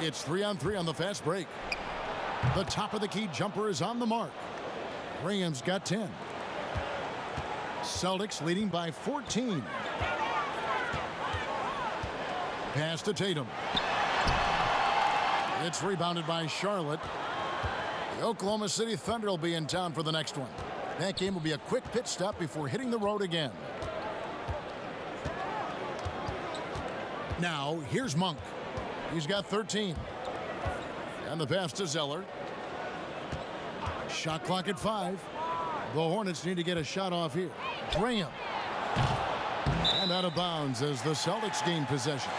It's 3-on-3 on the fast break. The top of the key jumper is on the mark. Graham's got 10. Celtics leading by 14. Pass to Tatum. It's rebounded by Charlotte. The Oklahoma City Thunder will be in town for the next one. That game will be a quick pit stop before hitting the road again. Now, here's Monk. He's got 13. And the pass to Zeller. Shot clock at 5. The Hornets need to get a shot off here. Graham. And out of bounds as the Celtics gain possession.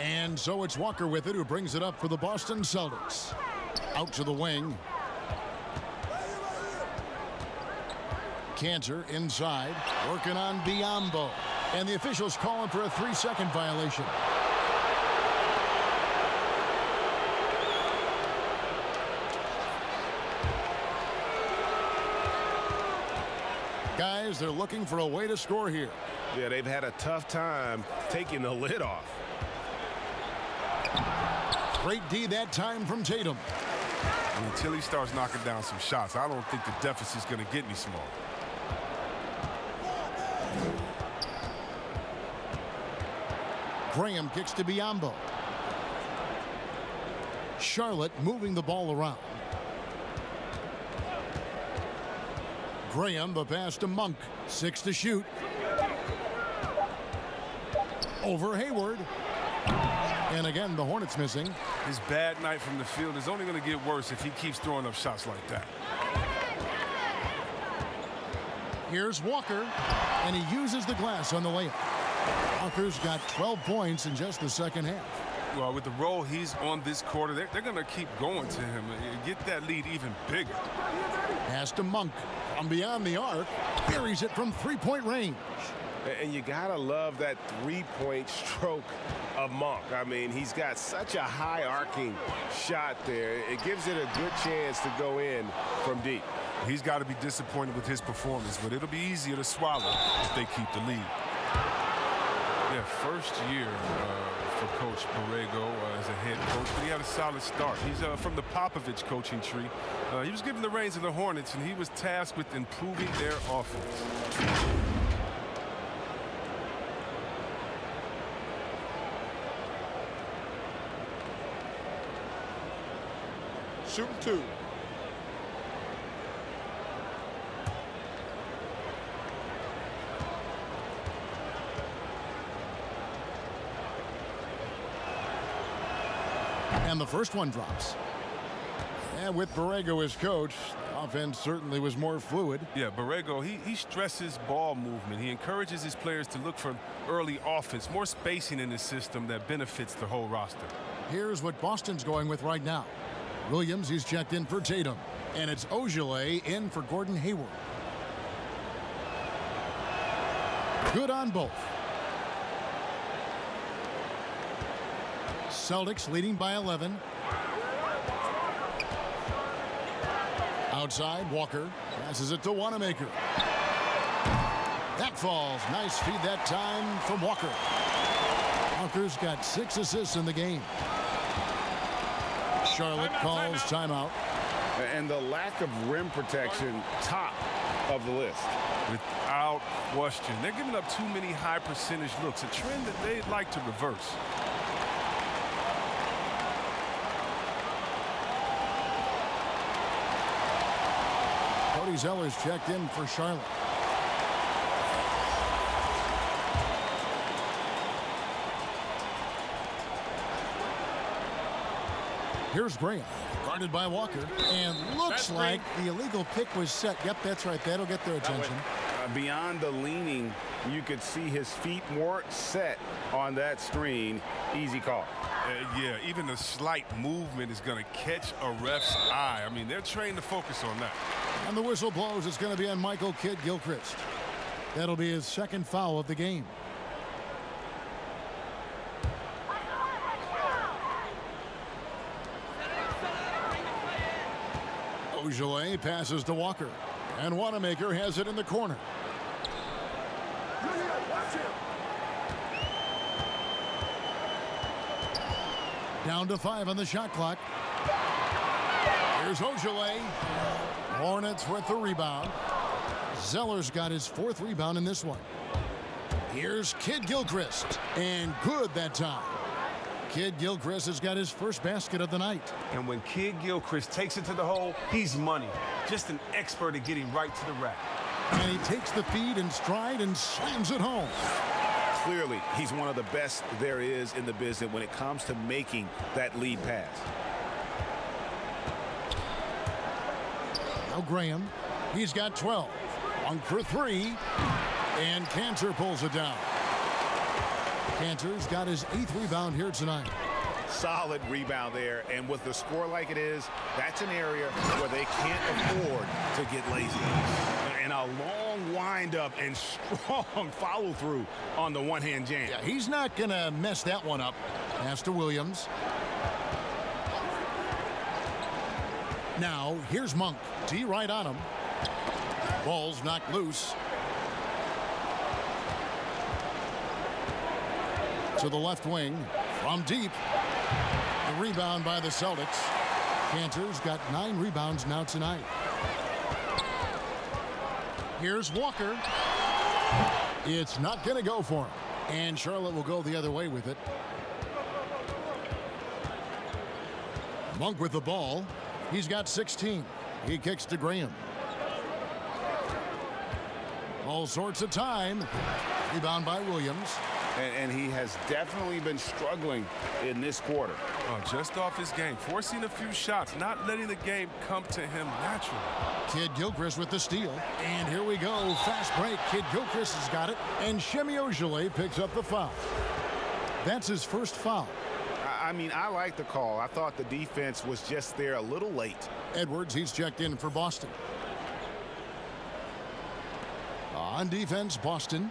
And so it's Walker with it, who brings it up for the Boston Celtics. Out to the wing. Cantor inside, working on Biyombo. And the officials calling for a 3-second violation. Guys, they're looking for a way to score here. Yeah, they've had a tough time taking the lid off. Great D that time from Tatum. And until he starts knocking down some shots, I don't think the deficit's going to get any smaller. Graham kicks to Biyombo. Charlotte moving the ball around. Graham, the pass to Monk. 6 to shoot. Over Hayward. And again, the Hornets missing. His bad night from the field is only going to get worse if he keeps throwing up shots like that. Here's Walker, and he uses the glass on the layup. Walker's got 12 points in just the second half. Well, with the role he's on this quarter, they're going to keep going to him and get that lead even bigger. Pass to Monk from beyond the arc. Buries it from three-point range. And you got to love that three-point stroke of Monk. I mean, he's got such a high arcing shot there. It gives it a good chance to go in from deep. He's got to be disappointed with his performance, but it'll be easier to swallow if they keep the lead. Yeah, first year for Coach Borrego as a head coach, but he had a solid start. He's from the Popovich coaching tree. He was given the reins of the Hornets, and he was tasked with improving their offense. Shooting 2. And the first one drops. And with Borrego as coach, the offense certainly was more fluid. Yeah, Borrego, he stresses ball movement. He encourages his players to look for early offense, more spacing in his system that benefits the whole roster. Here's what Boston's going with right now. Williams, he's checked in for Tatum. And it's Ogilvy in for Gordon Hayward. Good on both. Celtics leading by 11. Outside, Walker passes it to Wanamaker. That falls. Nice feed that time from Walker. Walker's got 6 assists in the game. Charlotte calls timeout. And the lack of rim protection, top of the list. Without question. They're giving up too many high percentage looks, a trend that they'd like to reverse. Cody Zeller's checked in for Charlotte. Here's Graham, guarded by Walker, and looks like the illegal pick was set. Yep, that's right. That'll get their attention. Beyond the leaning, you could see his feet more set on that screen. Easy call. Yeah, even a slight movement is going to catch a ref's eye. I mean, they're trained to focus on that. And the whistle blows. It's going to be on Michael Kidd-Gilchrist. That'll be his second foul of the game. Ojale passes to Walker, and Wanamaker has it in the corner. Down to 5 on the shot clock. Here's Ojale. Hornets with the rebound. Zeller's got his 4th rebound in this one. Here's Kidd-Gilchrist, and good that time. Kidd-Gilchrist has got his first basket of the night. And when Kidd-Gilchrist takes it to the hole, he's money. Just an expert at getting right to the rack. And he takes the feed in stride and slams it home. Clearly, he's one of the best there is in the business when it comes to making that lead pass. Now Graham, he's got 12. 1 for 3, and Kanter pulls it down. Kanter's got his 8th rebound here tonight. Solid rebound there, and with the score like it is, that's an area where they can't afford to get lazy. And a long windup and strong follow-through on the one-hand jam. Yeah, he's not going to mess that one up. Pass to Williams. Now, here's Monk. D right on him. Ball's knocked loose. To the left wing. From deep. The rebound by the Celtics. Kanter's got 9 rebounds now tonight. Here's Walker. It's not going to go for him. And Charlotte will go the other way with it. Monk with the ball. He's got 16. He kicks to Graham. All sorts of time. Rebound by Williams. And he has definitely been struggling in this quarter. Oh, just off his game, forcing a few shots, not letting the game come to him naturally. Kidd-Gilchrist with the steal. And here we go. Fast break. Kidd-Gilchrist has got it. And Semi Ojeleye picks up the foul. That's his first foul. I mean, I like the call. I thought the defense was just there a little late. Edwards, he's checked in for Boston. On defense, Boston.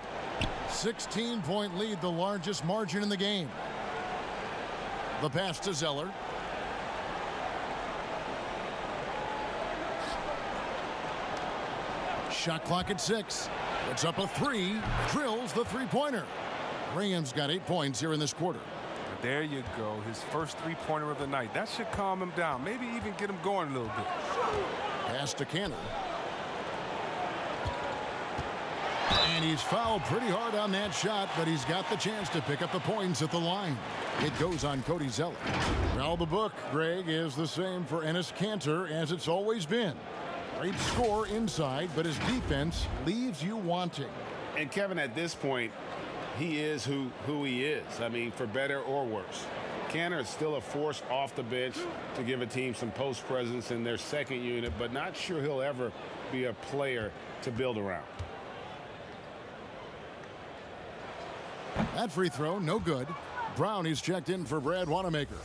16-point lead, the largest margin in the game. The pass to Zeller. Shot clock at 6. Puts up a 3. Drills the three-pointer. Graham's got 8 points here in this quarter. There you go. His first three-pointer of the night. That should calm him down. Maybe even get him going a little bit. Pass to Cannon. And he's fouled pretty hard on that shot, but he's got the chance to pick up the points at the line. It goes on Cody Zeller. Well, the book, Greg, is the same for Enes Kanter as it's always been. Great score inside, but his defense leaves you wanting. And Kevin, at this point, he is who he is. I mean, for better or worse. Kanter is still a force off the bench to give a team some post presence in their second unit, but not sure he'll ever be a player to build around. That free throw, no good. Brown, he's checked in for Brad Wanamaker.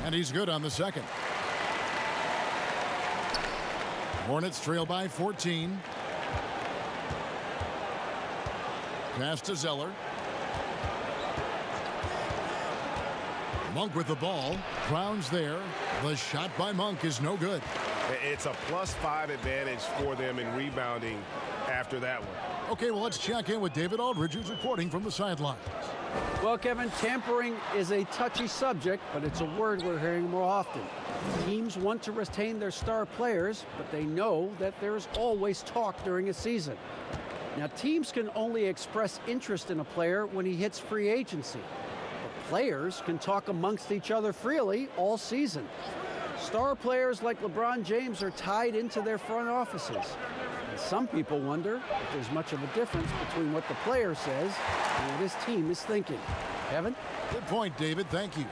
And he's good on the second. Hornets trail by 14. Pass to Zeller. Monk with the ball. Brown's there. The shot by Monk is no good. It's a +5 advantage for them in rebounding after that one. Okay, well, let's check in with David Aldridge, who's reporting from the sidelines. Well, Kevin, tampering is a touchy subject, but it's a word we're hearing more often. Teams want to retain their star players, but they know that there's always talk during a season. Now, teams can only express interest in a player when he hits free agency. Players can talk amongst each other freely all season. Star players like LeBron James are tied into their front offices. And some people wonder if there's much of a difference between what the player says and what his team is thinking. Kevin? Good point, David. Thank you.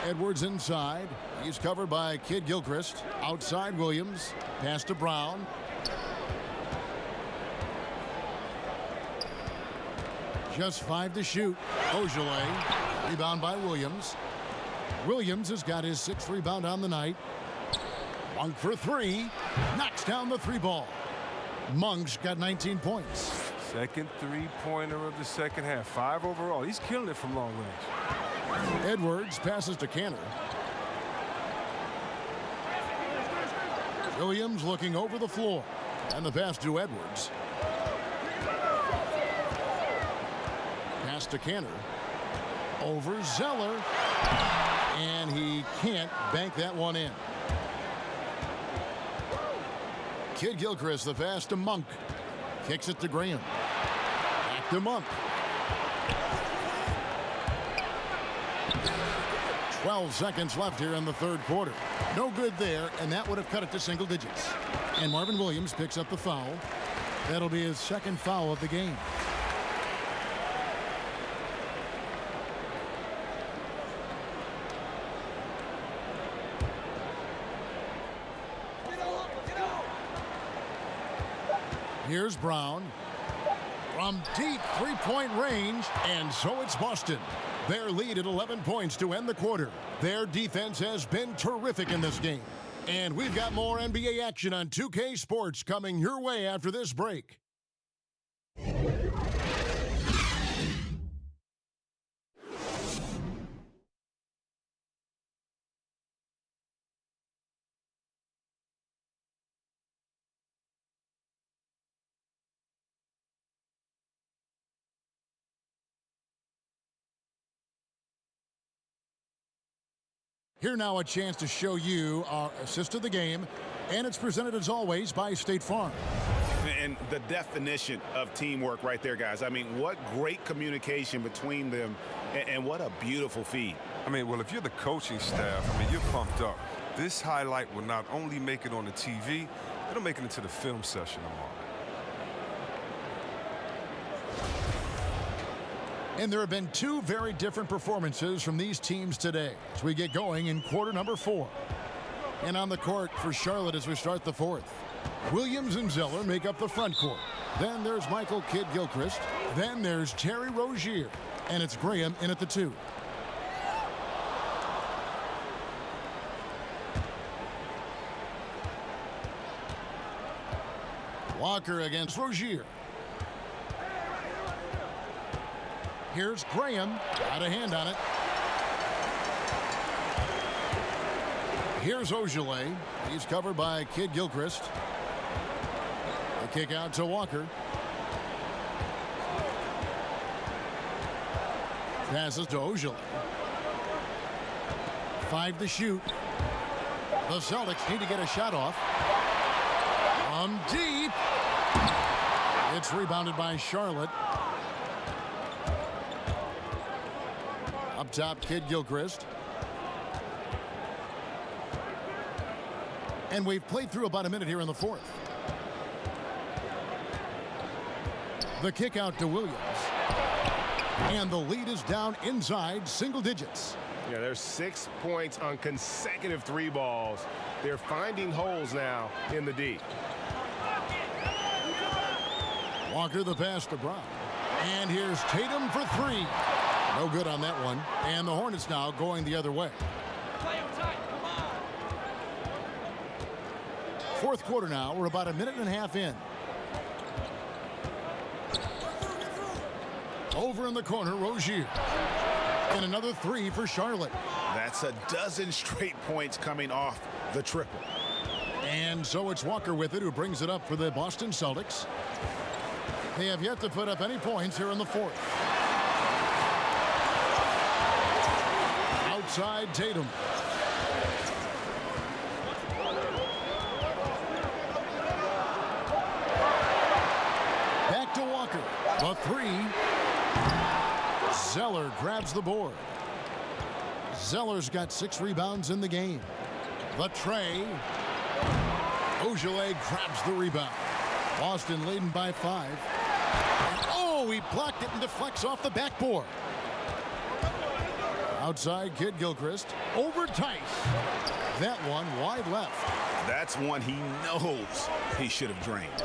Edwards inside. He's covered by Kid Gilchrist. Outside Williams. Pass to Brown. Just 5 to shoot. Ojale. Rebound by Williams. Williams has got his 6th rebound on the night. Monk for 3. Knocks down the 3 ball. Monk's got 19 points. Second three-pointer of the second half. 5 overall. He's killing it from long range. Edwards passes to Canner. Williams looking over the floor. And the pass to Edwards. Pass to Canner. Over Zeller. And he can't bank that one in. Kid Gilchrist, the pass to Monk. Kicks it to Graham. Back to Monk. 12 seconds left here in the 3rd quarter. No good there, and that would have cut it to single digits. And Marvin Williams picks up the foul. That'll be his 2nd foul of the game. Here's Brown. From deep 3-point range, and so it's Boston. Their lead at 11 points to end the quarter. Their defense has been terrific in this game. And we've got more NBA action on 2K Sports coming your way after this break. Here now a chance to show you our assist of the game, and it's presented as always by State Farm. And the definition of teamwork right there, guys. I mean, what great communication between them, and what a beautiful feed. I mean, well, if you're the coaching staff, I mean, you're pumped up. This highlight will not only make it on the TV, it'll make it into the film session tomorrow. And there have been 2 very different performances from these teams today as we get going in quarter number 4. And on the court for Charlotte as we start the 4th. Williams and Zeller make up the front court. Then there's Michael Kidd Gilchrist. Then there's Terry Rozier. And it's Graham in at the 2. Walker against Rozier. Here's Graham. Got a hand on it. Here's Ojale. He's covered by Kid Gilchrist. The kick out to Walker. Passes to Ojale. 5 to shoot. The Celtics need to get a shot off. From deep. It's rebounded by Charlotte. Up top, Kid Gilchrist. And we've played through about a minute here in the 4th. The kick out to Williams. And the lead is down inside single digits. Yeah, there's 6 points on consecutive 3 balls. They're finding holes now in the D. Walker the pass to Brown. And here's Tatum for 3. No good on that one. And the Hornets now going the other way. 4th quarter now. We're about a minute and a half in. Over in the corner, Rozier. And another 3 for Charlotte. That's a dozen straight points coming off the triple. And so it's Walker with it, who brings it up for the Boston Celtics. They have yet to put up any points here in the 4th. Outside Tatum. Back to Walker. The 3. Zeller grabs the board. Zeller's got 6 rebounds in the game. The tray. Ogilvy grabs the rebound. Boston leading by 5. And oh, he blocked it and deflects off the backboard. Outside, Kid Gilchrist. Over Tice. That one wide left. That's one he knows he should have drained.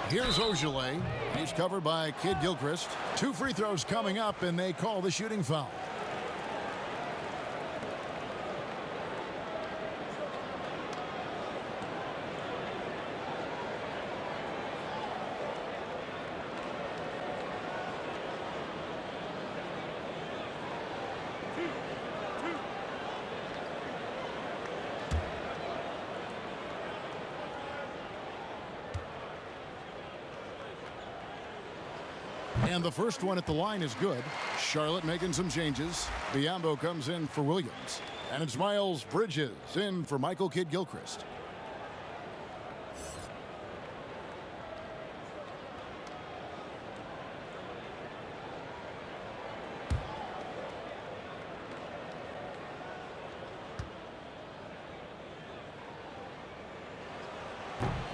Here's Ogilvy. He's covered by Kid Gilchrist. 2 free throws coming up, and they call the shooting foul. And the first one at the line is good. Charlotte making some changes. Biombo comes in for Williams. And it's Miles Bridges in for Michael Kidd Gilchrist.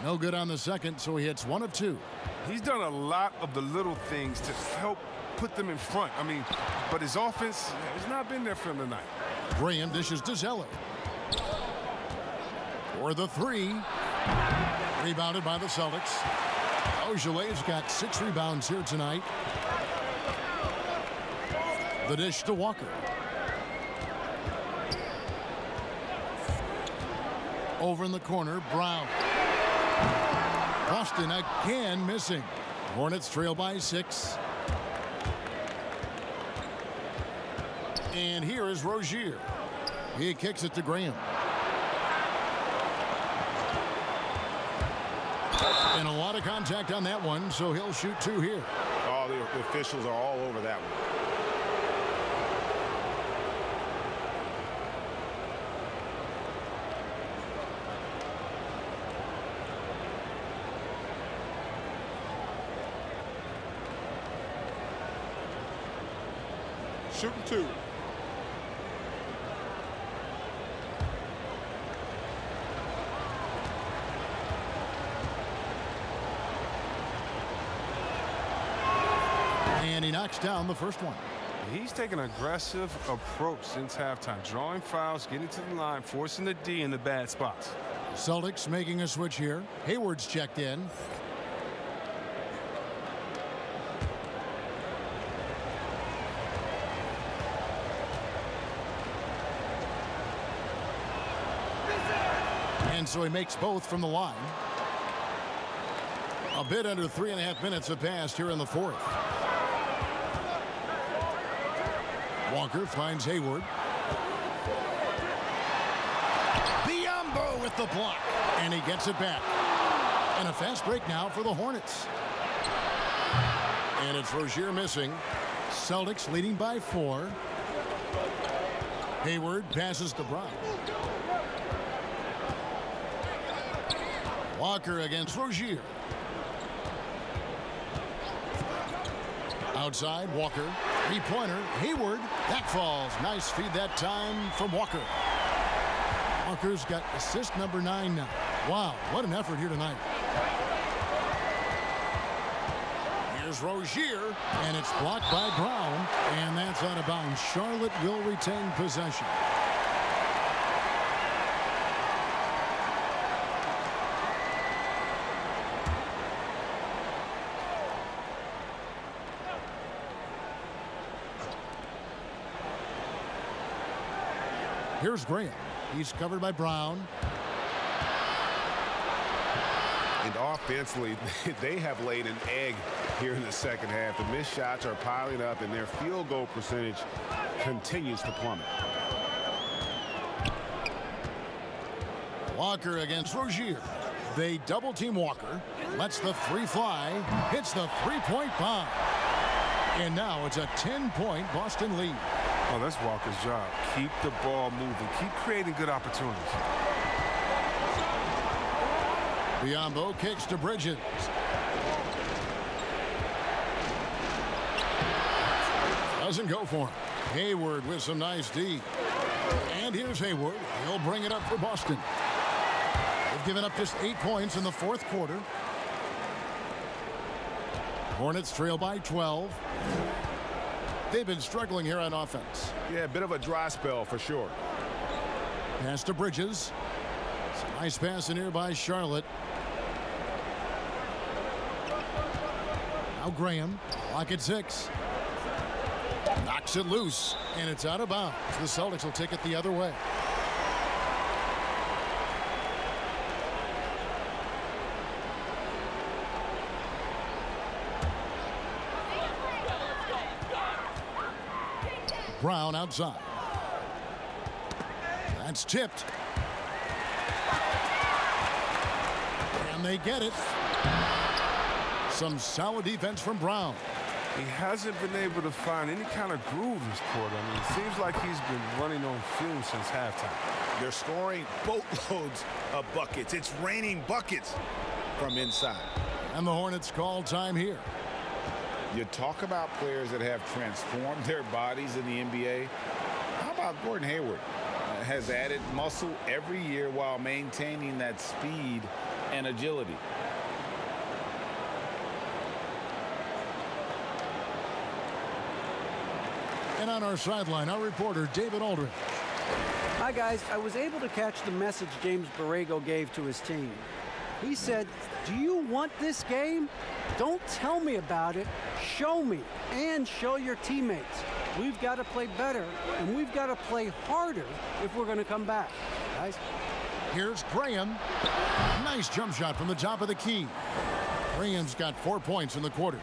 No good on the second, so he hits 1 of 2. He's done a lot of the little things to help put them in front. I mean, but his offense has not been there for him tonight. Graham dishes to Zeller. For the 3. Rebounded by the Celtics. Ogilvy's got 6 rebounds here tonight. The dish to Walker. Over in the corner, Brown. Boston again missing. Hornets trail by 6. And here is Rozier. He kicks it to Graham. And a lot of contact on that one, so he'll shoot 2 here. Oh, the officials are all over that one. Shooting 2. And he knocks down the first one. He's taken an aggressive approach since halftime, drawing fouls, getting to the line, forcing the D in the bad spots. Celtics making a switch here. Hayward's checked in. And so he makes both from the line. A bit under 3.5 minutes have passed here in the 4th. Walker finds Hayward. Biombo with the block. And he gets it back. And a fast break now for the Hornets. And it's Rozier missing. Celtics leading by 4. Hayward passes to Brown. Walker against Rozier. Outside, Walker. 3-pointer. Hayward. That falls. Nice feed that time from Walker. Walker's got assist number 9 now. Wow, what an effort here tonight. Here's Rozier, and it's blocked by Brown, and that's out of bounds. Charlotte will retain possession. Here's Graham. He's covered by Brown. And offensively, they have laid an egg here in the second half. The missed shots are piling up, and their field goal percentage continues to plummet. Walker against Rozier. They double-team Walker. Lets the 3 fly. Hits the 3-point bomb. And now it's a 10-point Boston lead. Oh, that's Walker's job. Keep the ball moving. Keep creating good opportunities. Biombo kicks to Bridges. Doesn't go for him. Hayward with some nice D. And here's Hayward. He'll bring it up for Boston. They've given up just 8 points in the fourth quarter. Hornets trail by 12. They've been struggling here on offense. Yeah, a bit of a dry spell for sure. Pass to Bridges. Some nice pass in here by Charlotte. Now Graham. Clock at 6. Knocks it loose, and it's out of bounds. The Celtics will take it the other way. Brown outside. That's tipped. And they get it. Some solid defense from Brown. He hasn't been able to find any kind of groove this quarter. I mean, it seems like he's been running on fumes since halftime. They're scoring boatloads of buckets. It's raining buckets from inside. And the Hornets call time here. You talk about players that have transformed their bodies in the NBA. How about Gordon Hayward? Has added muscle every year while maintaining that speed and agility. And on our sideline, our reporter, David Aldridge. Hi, guys. I was able to catch the message James Borrego gave to his team. He said, "Do you want this game? Don't tell me about it. Show me and show your teammates. We've got to play better, and we've got to play harder if we're going to come back." Guys. Here's Graham. Nice jump shot from the top of the key. Graham's got 4 points in the quarter.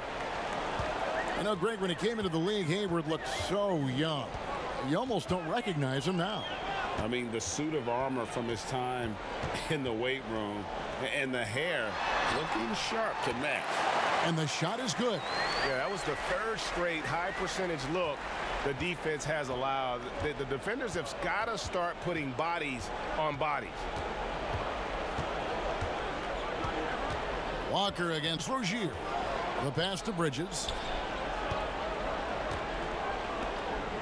You know, Greg, when he came into the league, Hayward looked so young. You almost don't recognize him now. I mean, the suit of armor from his time in the weight room and the hair looking sharp to match. And the shot is good. Yeah, that was the third straight high percentage look the defense has allowed. The defenders have got to start putting bodies on bodies. Walker against Rozier. The pass to Bridges.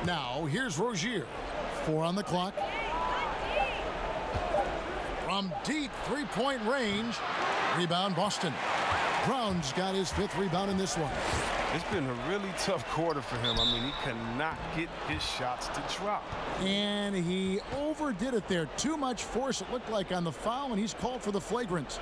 Now, here's Rozier. 4 on the clock. From deep three-point range. Rebound, Boston. Brown's got his 5th rebound in this one. It's been a really tough quarter for him. I mean, he cannot get his shots to drop. And he overdid it there. Too much force, it looked like, on the foul, and he's called for the flagrant.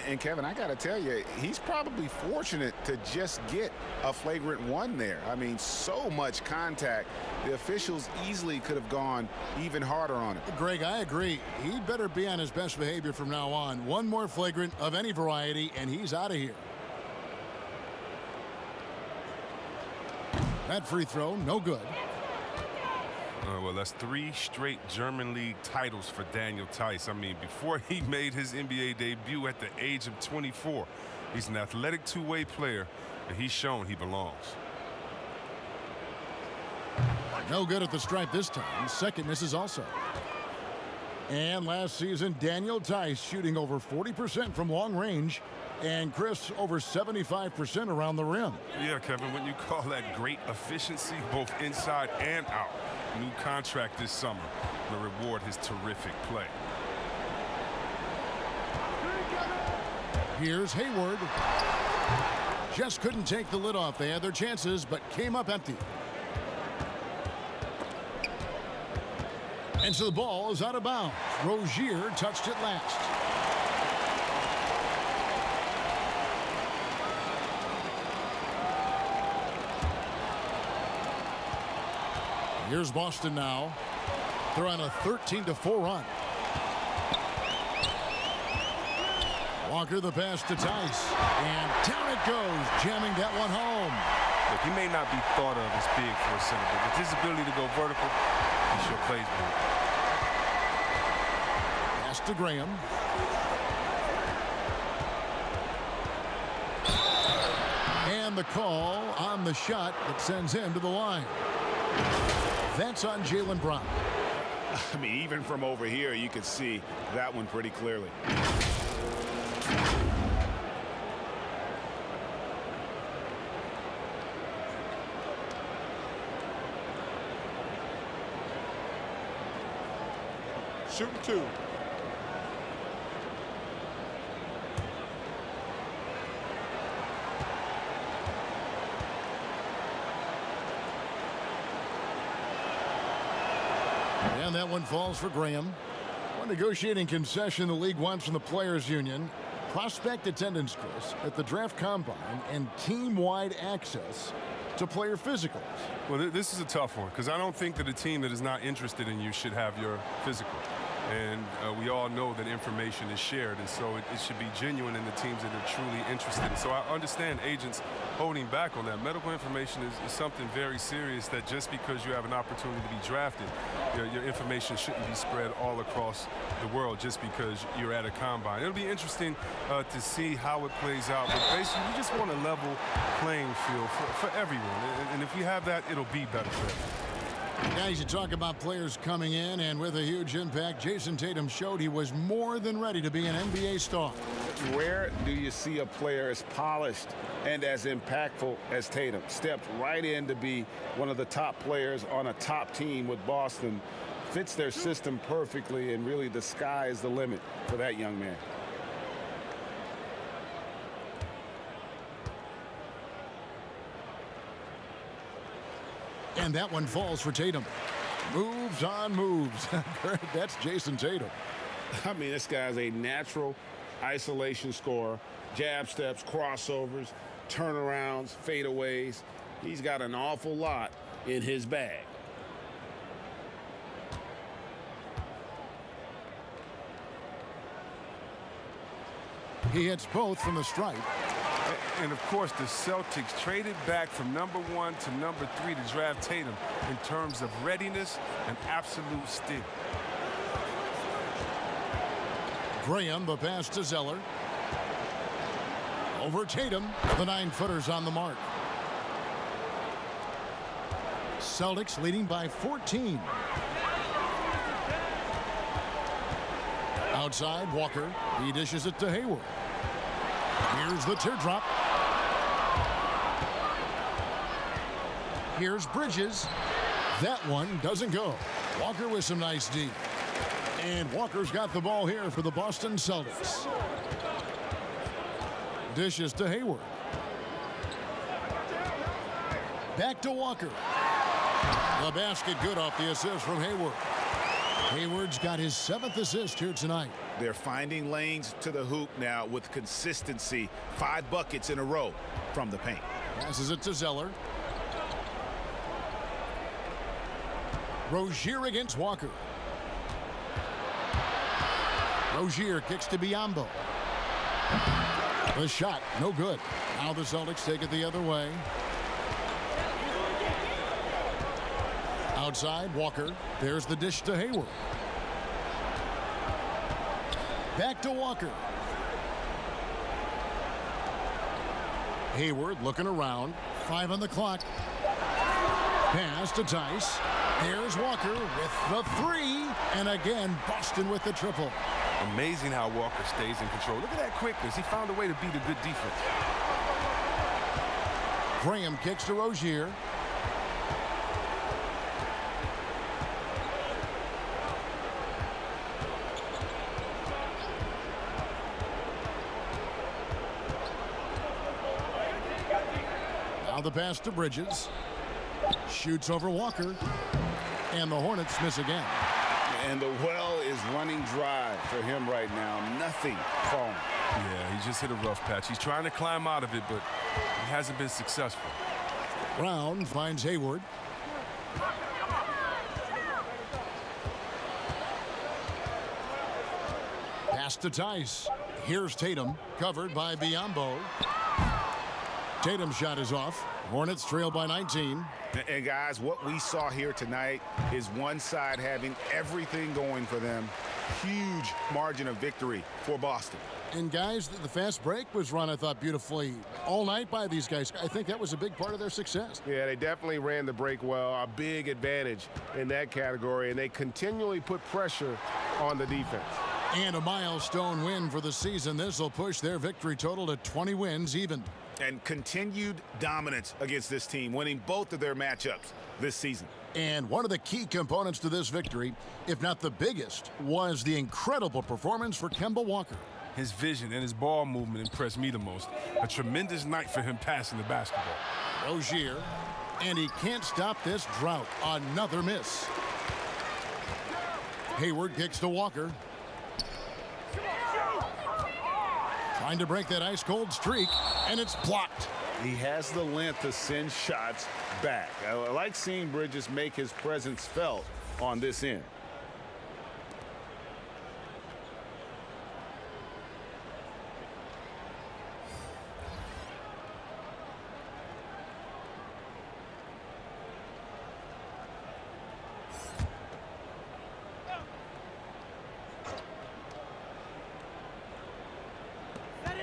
And Kevin, I got to tell you, he's probably fortunate to just get a flagrant 1 there. I mean, so much contact. The officials easily could have gone even harder on it. Greg, I agree. He'd better be on his best behavior from now on. One more flagrant of any variety, and he's out of here. That free throw, no good. Well, that's 3 straight German league titles for Daniel Theis. I mean, before he made his NBA debut at the age of 24, he's an athletic two-way player, and he's shown he belongs. No good at the stripe this time. Second misses also. And last season, Daniel Theis shooting over 40% from long range. And Chris, over 75% around the rim. Yeah, Kevin, wouldn't you call that great efficiency, both inside and out? New contract this summer to reward his terrific play. Here's Hayward. Just couldn't take the lid off. They had their chances, but came up empty. And so the ball is out of bounds. Rozier touched it last. Here's Boston now. They're on a 13-4 run. Walker the pass to Theis. And down it goes, jamming that one home. Look, he may not be thought of as big for a center, but with his ability to go vertical, he sure plays big. Pass to Graham. And the call on the shot that sends him to the line. That's on Jaylen Brown. I mean, even from over here, you could see that one pretty clearly. Shooting 2. And that one falls for Graham. One negotiating concession the league wants from the Players Union: prospect attendance, Chris, at the draft combine and team-wide access to player physicals. Well, this is a tough one because I don't think that a team that is not interested in you should have your physical. And we all know that information is shared, and so it should be genuine in the teams that are truly interested. So I understand agents holding back on that. Medical information is something very serious that just because you have an opportunity to be drafted, your information shouldn't be spread all across the world just because you're at a combine. It'll be interesting to see how it plays out, but basically we just want a level playing field for everyone. And if we have that, it'll be better for everyone. Guys, you talk about players coming in, and with a huge impact, Jason Tatum showed he was more than ready to be an NBA star. Where do you see a player as polished and as impactful as Tatum? Stepped right in to be one of the top players on a top team with Boston. Fits their system perfectly, and really the sky is the limit for that young man. And that one falls for Tatum. Moves on moves. That's Jason Tatum. I mean, this guy's a natural isolation scorer. Jab steps, crossovers, turnarounds, fadeaways. He's got an awful lot in his bag. He hits both from the stripe. And of course, the Celtics traded back from #1 to #3 to draft Tatum in terms of readiness and absolute steel. Graham, the pass to Zeller. Over Tatum, the 9-footer's on the mark. Celtics leading by 14. Outside, Walker. He dishes it to Hayward. Here's the teardrop. Here's Bridges. That one doesn't go. Walker with some nice D. And Walker's got the ball here for the Boston Celtics. Dishes to Hayward. Back to Walker. The basket good off the assist from Hayward. Hayward's got his 7th assist here tonight. They're finding lanes to the hoop now with consistency. 5 buckets in a row from the paint. Passes it to Zeller. Rozier against Walker. Rozier kicks to Biyombo. The shot, no good. Now the Celtics take it the other way. Outside, Walker. There's the dish to Hayward. Back to Walker. Hayward looking around. 5 on the clock. Pass to Tice. There's Walker with the 3. And again, Boston with the triple. Amazing how Walker stays in control. Look at that quickness. He found a way to beat a good defense. Graham kicks to Rozier. Now the pass to Bridges. Shoots over Walker. And the Hornets miss again. And the well is running dry for him right now. Nothing falling. Yeah, he just hit a rough patch. He's trying to climb out of it, but he hasn't been successful. Brown finds Hayward. Pass to Tice. Here's Tatum, covered by Biyombo. Tatum's shot is off. Hornets trail by 19. And guys, what we saw here tonight is one side having everything going for them. Huge margin of victory for Boston. And guys, the fast break was run, I thought, beautifully all night by these guys. I think that was a big part of their success. Yeah, they definitely ran the break well. A big advantage in that category, and they continually put pressure on the defense. And a milestone win for the season. This will push their victory total to 20 wins even. And continued dominance against this team, winning both of their matchups this season. And one of the key components to this victory, if not the biggest, was the incredible performance for Kemba Walker. His vision and his ball movement impressed me the most. A tremendous night for him passing the basketball. Rozier, and he can't stop this drought. Another miss. Hayward kicks to Walker. Trying to break that ice-cold streak, and it's blocked. He has the length to send shots back. I like seeing Bridges make his presence felt on this end.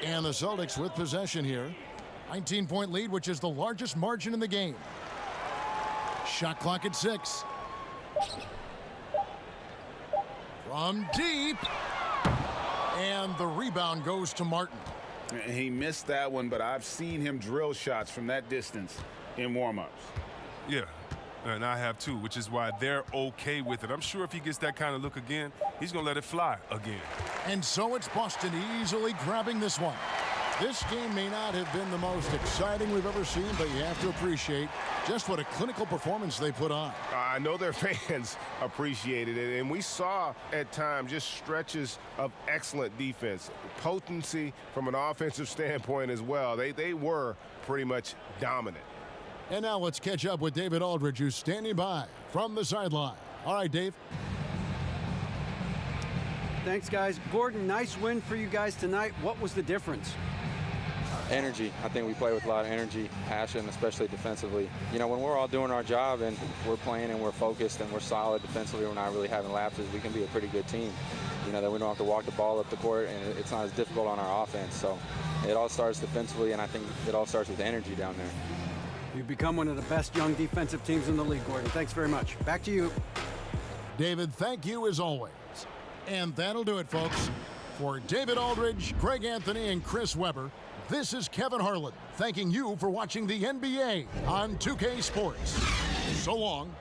And the Celtics with possession here. 19-point lead, which is the largest margin in the game. Shot clock at 6. From deep. And the rebound goes to Martin. He missed that one, but I've seen him drill shots from that distance in warm-ups. Yeah, and I have too, which is why they're okay with it. I'm sure if he gets that kind of look again, he's going to let it fly again. And so it's Boston easily grabbing this one. This game may not have been the most exciting we've ever seen, but you have to appreciate just what a clinical performance they put on. I know their fans appreciated it, and we saw at times just stretches of excellent defense, potency from an offensive standpoint as well. They were pretty much dominant. And now let's catch up with David Aldridge, who's standing by from the sideline. All right, Dave. Thanks, guys. Gordon, nice win for you guys tonight. What was the difference? Energy. I think we play with a lot of energy, passion, especially defensively. You know, when we're all doing our job and we're playing and we're focused and we're solid defensively, we're not really having lapses, we can be a pretty good team. You know, that we don't have to walk the ball up the court, and it's not as difficult on our offense. So it all starts defensively, and I think it all starts with energy down there. You've become one of the best young defensive teams in the league, Gordon. Thanks very much. Back to you. David, thank you as always. And that'll do it, folks. For David Aldridge, Greg Anthony, and Chris Webber, this is Kevin Harlan thanking you for watching the NBA on 2K Sports. So long.